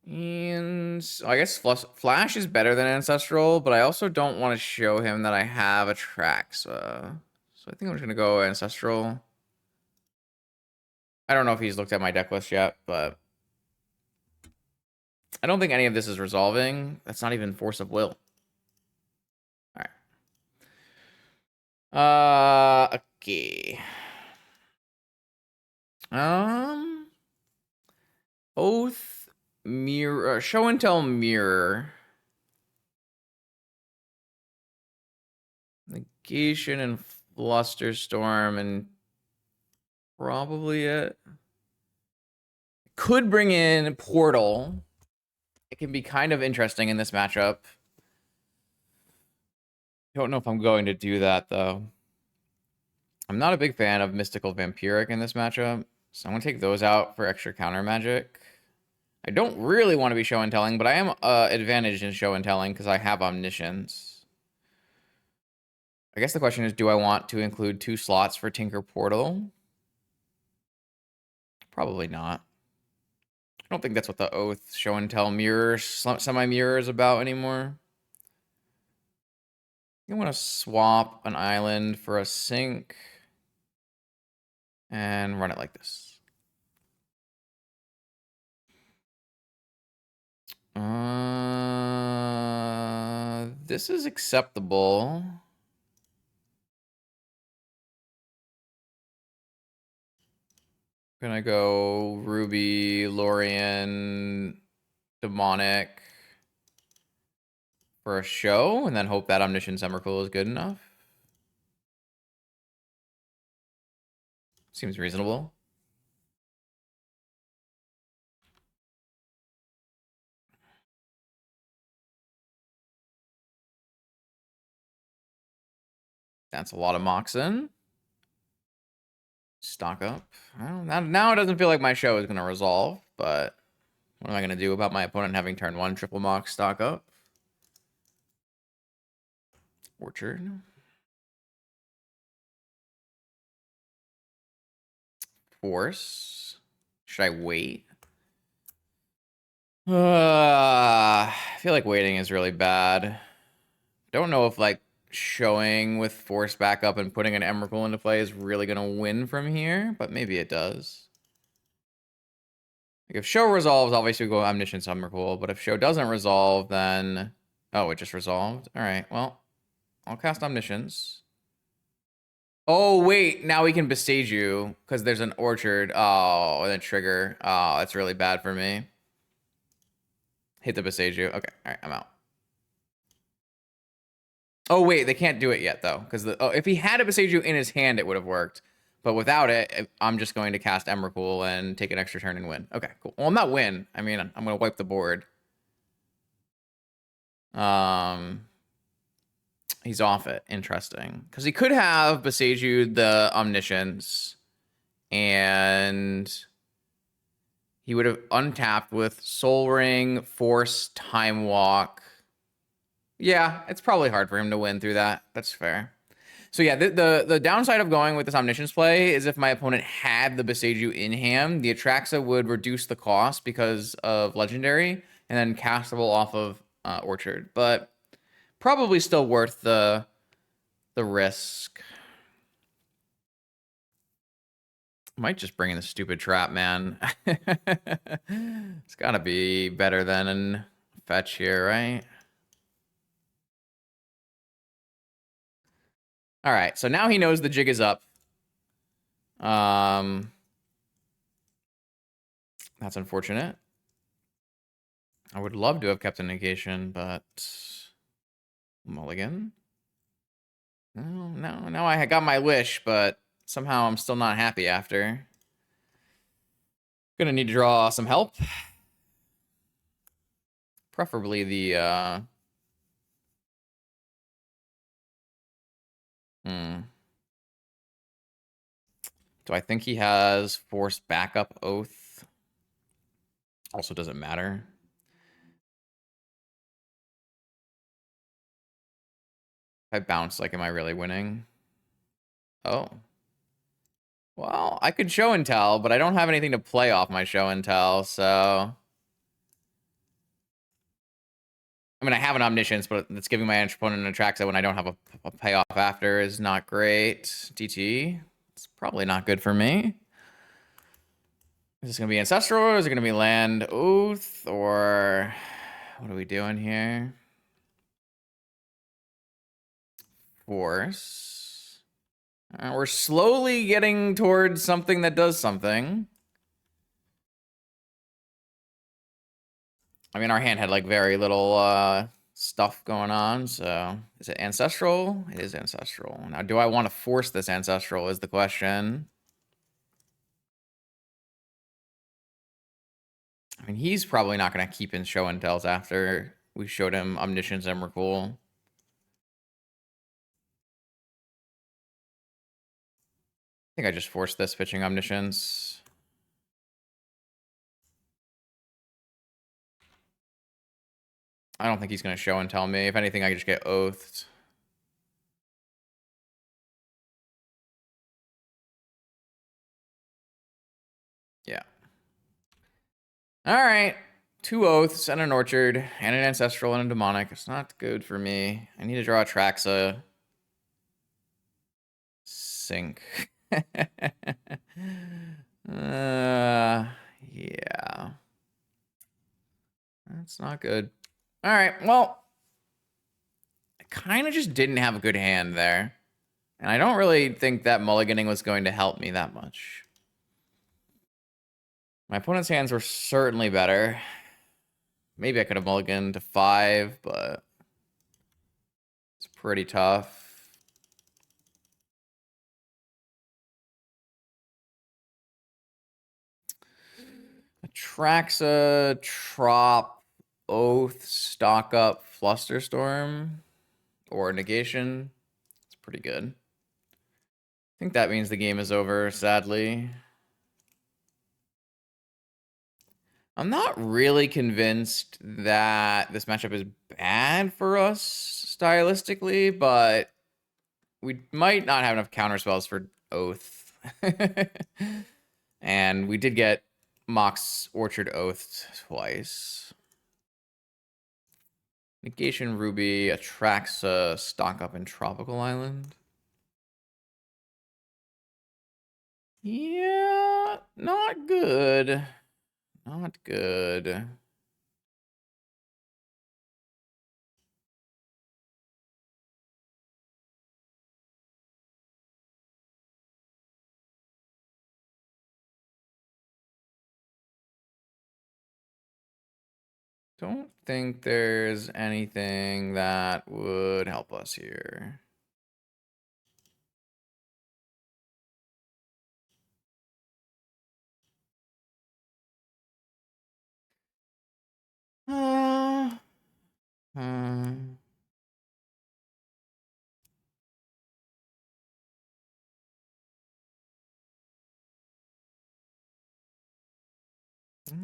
And I guess Flash is better than Ancestral, but I also don't want to show him that I have a Trax. So I think I'm just going to go Ancestral. I don't know if he's looked at my deck list yet, but I don't think any of this is resolving. That's not even Force of Will. All right. Okay. Oath, Mirror, Show and Tell Mirror. Negation and Flusterstorm and probably it. Could bring in Portal. It can be kind of interesting in this matchup. Don't know if I'm going to do that, though. I'm not a big fan of Mystical Vampiric in this matchup, so I'm going to take those out for extra counter magic. I don't really want to be show and telling, but I am advantaged in show and telling because I have Omniscience. I guess the question is, do I want to include 2 slots for Tinker Portal? Probably not. I don't think that's what the Oath, Show and Tell, Mirror, Semi-Mirror is about anymore. I want to swap an island for a sink and run it like this. This is acceptable. Gonna go Ruby, Lorien, Demonic for a show, and then hope that Omniscience Emrakul is good enough. Seems reasonable. That's a lot of Moxen. Stock up. Well, now it doesn't feel like my show is going to resolve, but what am I going to do about my opponent having turn 1 triple mox stock up? Orchard. force. Should I wait? I feel like waiting is really bad. Don't know if like showing with force back up and putting an Emrakul into play is really gonna win from here, but maybe it does. Like if show resolves, obviously we go Omniscience Emrakul, but if show doesn't resolve, then oh, it just resolved. All right, well, I'll cast Omniscience. Oh wait, now we can Bestage you because there's an orchard. Oh, and then trigger. Oh, that's really bad for me. Hit the Bestage you. Okay, all right, I'm out. Oh wait, they can't do it yet though, because if he had a Besage in his hand, it would have worked. But without it, I'm just going to cast Emrakul and take an extra turn and win. Okay, cool. Well, I'm not win. I mean, I'm gonna wipe the board. He's off it. Interesting, because he could have Besage the Omniscience, and he would have untapped with Soul Ring, Force, Time Walk. Yeah, it's probably hard for him to win through that. That's fair. So yeah, the downside of going with this Omniscience play is if my opponent had the Besage in hand, the Atraxa would reduce the cost because of Legendary, and then castable off of Orchard. But probably still worth the risk. Might just bring in the stupid trap, man. It's gotta be better than a fetch here, right? All right, so now he knows the jig is up. That's unfortunate. I would love to have kept a negation, but mulligan. No, now I got my wish, but somehow I'm still not happy after. Gonna need to draw some help. Preferably the Do I think he has Force Backup Oath? Also doesn't matter. If I bounce, like, am I really winning? Oh. Well, I could show and tell, but I don't have anything to play off my show and tell, so... I mean, I have an Omniscience, but it's giving my opponent an Atraxa when I don't have a payoff after is not great. DT. It's probably not good for me. Is this going to be Ancestral, or is it going to be Land Oath, or... What are we doing here? Force. We're slowly getting towards something that does something. I mean, our hand had like very little stuff going on, so is it Ancestral? It is Ancestral. Now, do I want to force this Ancestral is the question. I mean, he's probably not going to keep in show and tells after we showed him Omniscience Emrakul. I think I just forced this pitching Omniscience. I don't think he's going to show and tell me. If anything, I could just get oathed. Yeah. All right. 2 oaths and an orchard and an ancestral and a demonic. It's not good for me. I need to draw a Traxa. Sink. Yeah. That's not good. All right, well, I kind of just didn't have a good hand there. And I don't really think that mulliganing was going to help me that much. My opponent's hands were certainly better. Maybe I could have mulliganed to 5, but it's pretty tough. Atraxa, Trop, Oath, Stock Up, Flusterstorm, or Negation. It's pretty good. I think that means the game is over, sadly. I'm not really convinced that this matchup is bad for us stylistically, but we might not have enough counterspells for Oath. And we did get Mox Orchard Oath twice. Negation Ruby attracts a stock up in Tropical Island. Yeah, not good. Not good. Don't think there's anything that would help us here.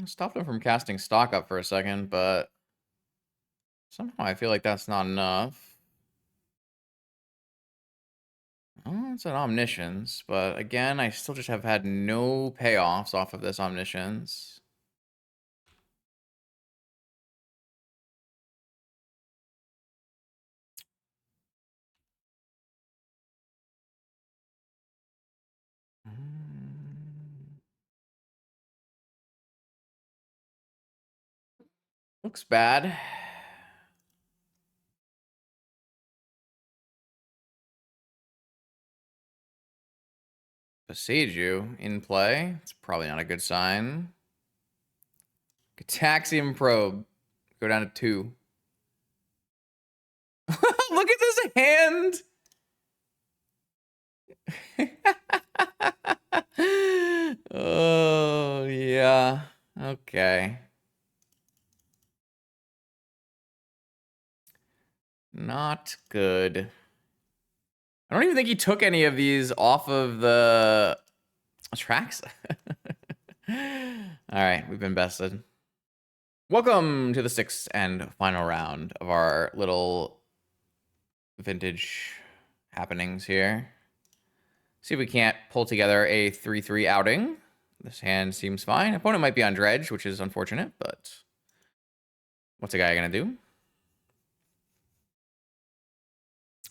Stopped him from casting stock up for a second, but somehow I feel like that's not enough. Oh, it's an Omniscience, but again, I still just have had no payoffs off of this Omniscience. Looks bad. Besage in play. It's probably not a good sign. Cataxium Probe. Go down to 2. Look at this hand. Oh, yeah. Okay. Not good. I don't even think he took any of these off of the tracks. All right, we've been bested. Welcome to the 6th and final round of our little vintage happenings here. See if we can't pull together a 3-3 outing. This hand seems fine. Opponent might be on Dredge, which is unfortunate, but what's a guy gonna do?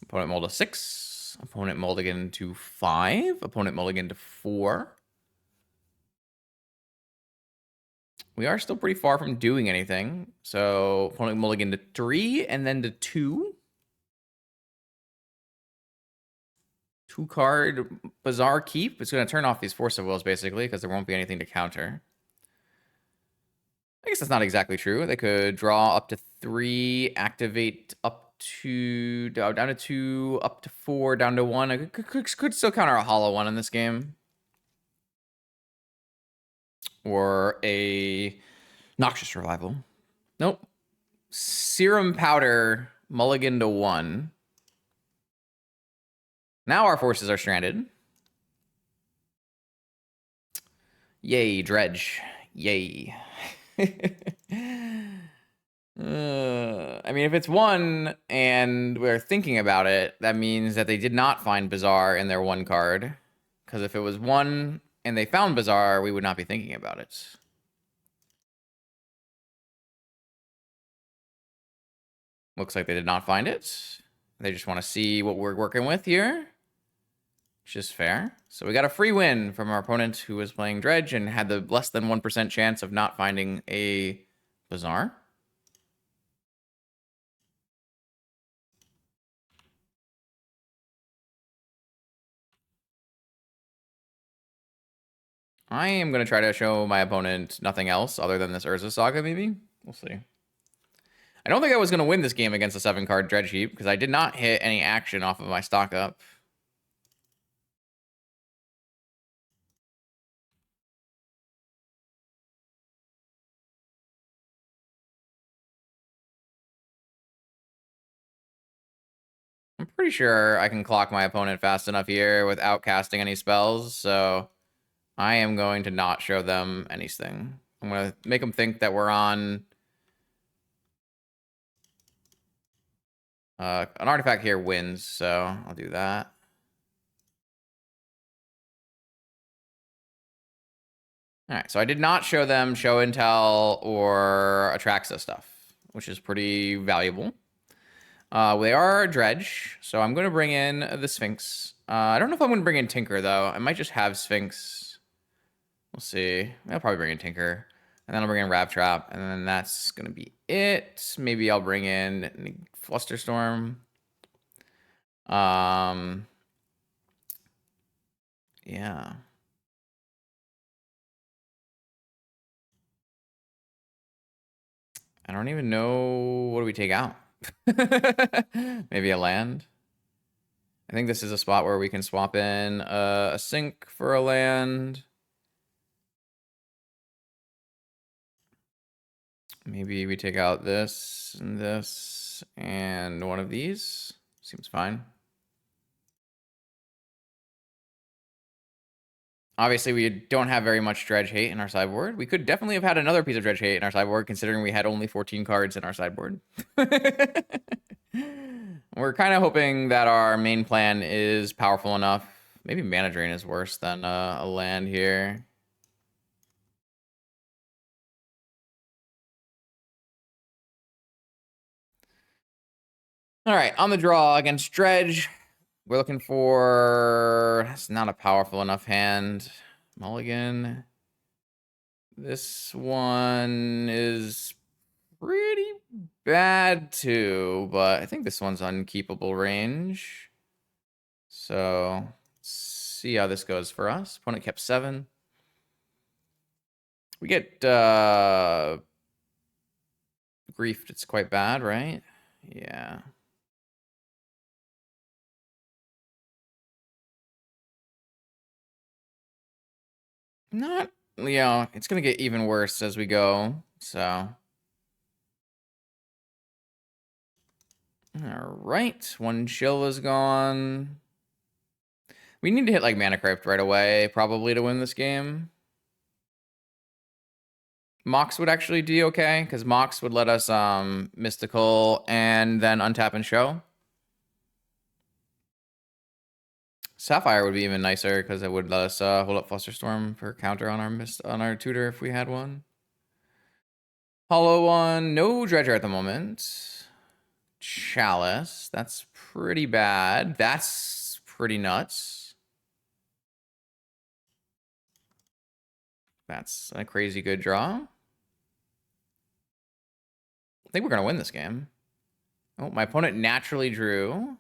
Opponent mulled a 6. Opponent mulligan to 5. Opponent mulligan to 4. We are still pretty far from doing anything. So opponent mulligan to 3 and then to 2. 2-card Bizarre Keep. It's going to turn off these Force of Wills, basically, because there won't be anything to counter. I guess that's not exactly true. They could draw up to 3, activate up to... down to 2, up to 4, down to 1. I could still counter a hollow 1 in this game. Or a Noxious Revival. Nope. Serum Powder, mulligan to 1. Now our forces are stranded. Yay, Dredge. Yay. I mean, if it's 1 and we're thinking about it, that means that they did not find Bizarre in their 1 card. Because if it was 1 and they found Bizarre, we would not be thinking about it. Looks like they did not find it. They just want to see what we're working with here. Which is fair. So we got a free win from our opponent who was playing Dredge and had the less than 1% chance of not finding a Bizarre. I am going to try to show my opponent nothing else other than this Urza Saga, maybe? We'll see. I don't think I was going to win this game against a 7-card Dredge Heap because I did not hit any action off of my stock up. I'm pretty sure I can clock my opponent fast enough here without casting any spells, so I am going to not show them anything. I'm going to make them think that we're on an artifact here wins, so I'll do that. All right, so I did not show them show and tell or Atraxa stuff, which is pretty valuable. They are Dredge, so I'm going to bring in the Sphinx. I don't know if I'm going to bring in Tinker, though. I might just have Sphinx. We'll see. I'll probably bring in Tinker. And then I'll bring in Trap, and then that's going to be it. Maybe I'll bring in Flusterstorm. Yeah. I don't even know. What do we take out? Maybe a land. I think this is a spot where we can swap in a sink for a land. Maybe we take out this and one of these. Seems fine. Obviously, we don't have very much Dredge hate in our sideboard. We could definitely have had another piece of Dredge hate in our sideboard, considering we had only 14 cards in our sideboard. We're kind of hoping that our main plan is powerful enough. Maybe Mana Drain is worse than a land here. All right, on the draw against Dredge, we're looking for... That's not a powerful enough hand. Mulligan. This one is pretty bad too, but I think this one's unkeepable range. So let's see how this goes for us. Opponent kept 7. We get griefed. It's quite bad, right? Yeah. Not, it's gonna get even worse as we go. So, all right, one chill is gone. We need to hit like Mana Crypt right away, probably, to win this game. Mox would actually do okay, because Mox would let us Mystical and then untap and show. Sapphire would be even nicer, because it would let us hold up Flusterstorm for counter on our tutor if we had one. Hollow one, no Dredger at the moment. Chalice, that's pretty bad. That's pretty nuts. That's a crazy good draw. I think we're going to win this game. Oh, my opponent naturally drew.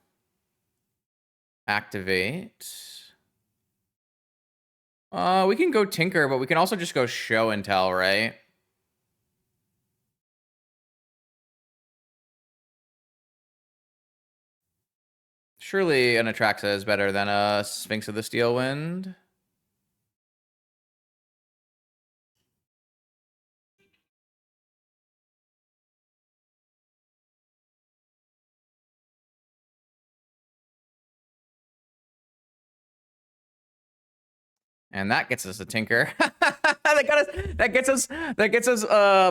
Activate. We can go Tinker, but we can also just go Show and Tell, right? Surely an Atraxa is better than a Sphinx of the Steel Wind. And that gets us a Tinker. that gets us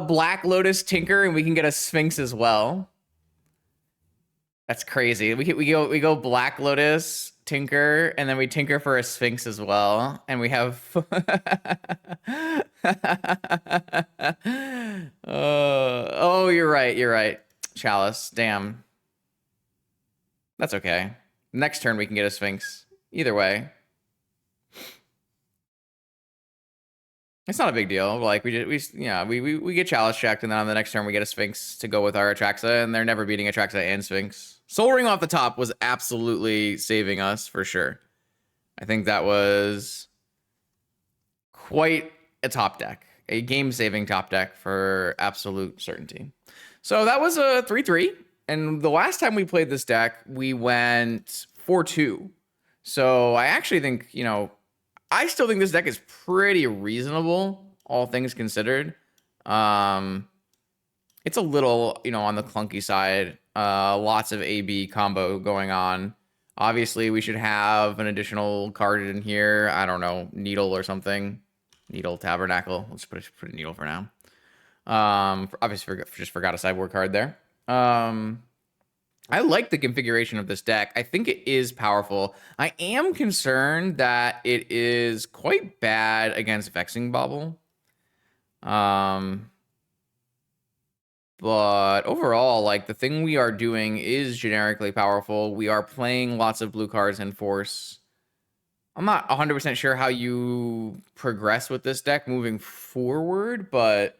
Black Lotus Tinker, and we can get a Sphinx as well. That's crazy. We go Black Lotus, Tinker, and then we Tinker for a Sphinx as well. And we have oh, you're right. Chalice. Damn. That's okay. Next turn we can get a Sphinx. Either way. It's not a big deal. Like we get Chalice checked, and then on the next turn we get a Sphinx to go with our Atraxa, and they're never beating Atraxa and Sphinx. Soul Ring off the top was absolutely saving us for sure. I think that was quite a top deck, a game-saving top deck for absolute certainty. So that was a 3-3, and the last time we played this deck, we went 4-2. So I actually think, I still think this deck is pretty reasonable, all things considered. It's a little, on the clunky side. Lots of AB combo going on. Obviously, we should have an additional card in here. I don't know, Needle or something. Needle, Tabernacle. Let's put a Needle for now. Obviously, just forgot a sideboard card there. I like the configuration of this deck. I think it is powerful. I am concerned that it is quite bad against Vexing Bauble. But overall, like, the thing we are doing is generically powerful. We are playing lots of blue cards in force. I'm not 100% sure how you progress with this deck moving forward, but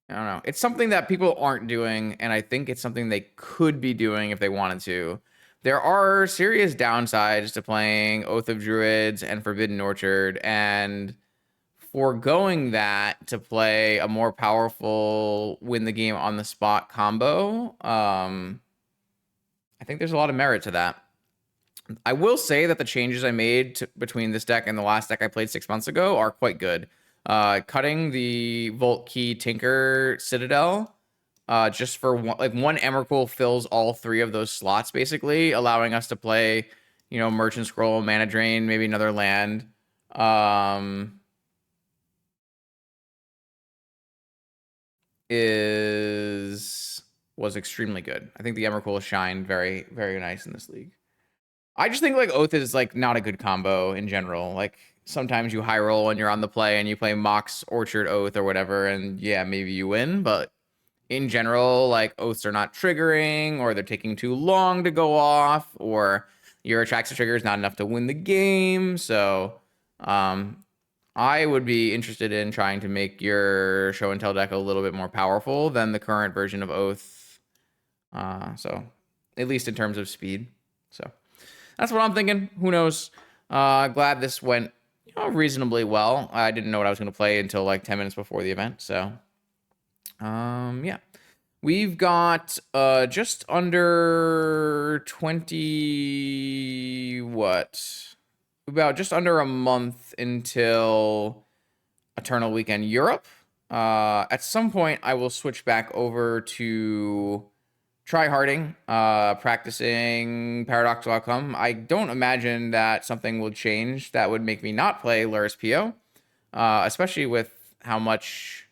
I don't know. It's something that people aren't doing, and I think it's something they could be doing if they wanted to. There are serious downsides to playing Oath of Druids and Forbidden Orchard, and foregoing that to play a more powerful win the game on the spot combo, I think there's a lot of merit to that. I will say that the changes I made between this deck and the last deck I played 6 months ago are quite good. Cutting the Volt Key Tinker Citadel just for one Emrakul fills all 3 of those slots, basically, allowing us to play, Merchant Scroll, Mana Drain, maybe another land. Was extremely good. I think the Emrakul shined very, very nice in this league. I just think like Oath is like not a good combo in general. Like sometimes you high roll and you're on the play and you play Mox Orchard Oath or whatever, and yeah, maybe you win, but in general, like Oaths are not triggering, or they're taking too long to go off, or your Atraxa trigger is not enough to win the game. So I would be interested in trying to make your show and tell deck a little bit more powerful than the current version of Oath. So at least in terms of speed. So that's what I'm thinking. Who knows? Glad this went reasonably well. I didn't know what I was going to play until like 10 minutes before the event. So yeah. We've got just under 20 about just under a month until Eternal Weekend Europe. At some point, I will switch back over to tryharding, practicing Paradoxical Outcome. I don't imagine that something will change that would make me not play Luris PO, especially with how much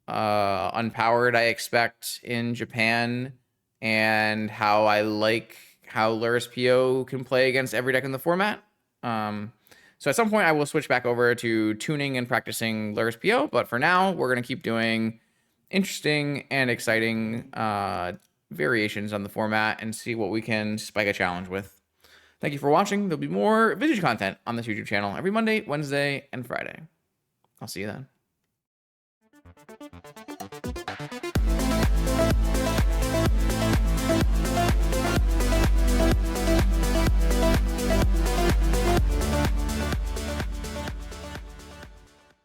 unpowered I expect in Japan, and how I like how Luris PO can play against every deck in the format. So at some point I will switch back over to tuning and practicing Luris PO, but for now we're going to keep doing interesting and exciting variations on the format and see what we can spike a challenge with. Thank you for watching. There'll be more vintage content on this YouTube channel every Monday, Wednesday, and Friday. I'll see you then.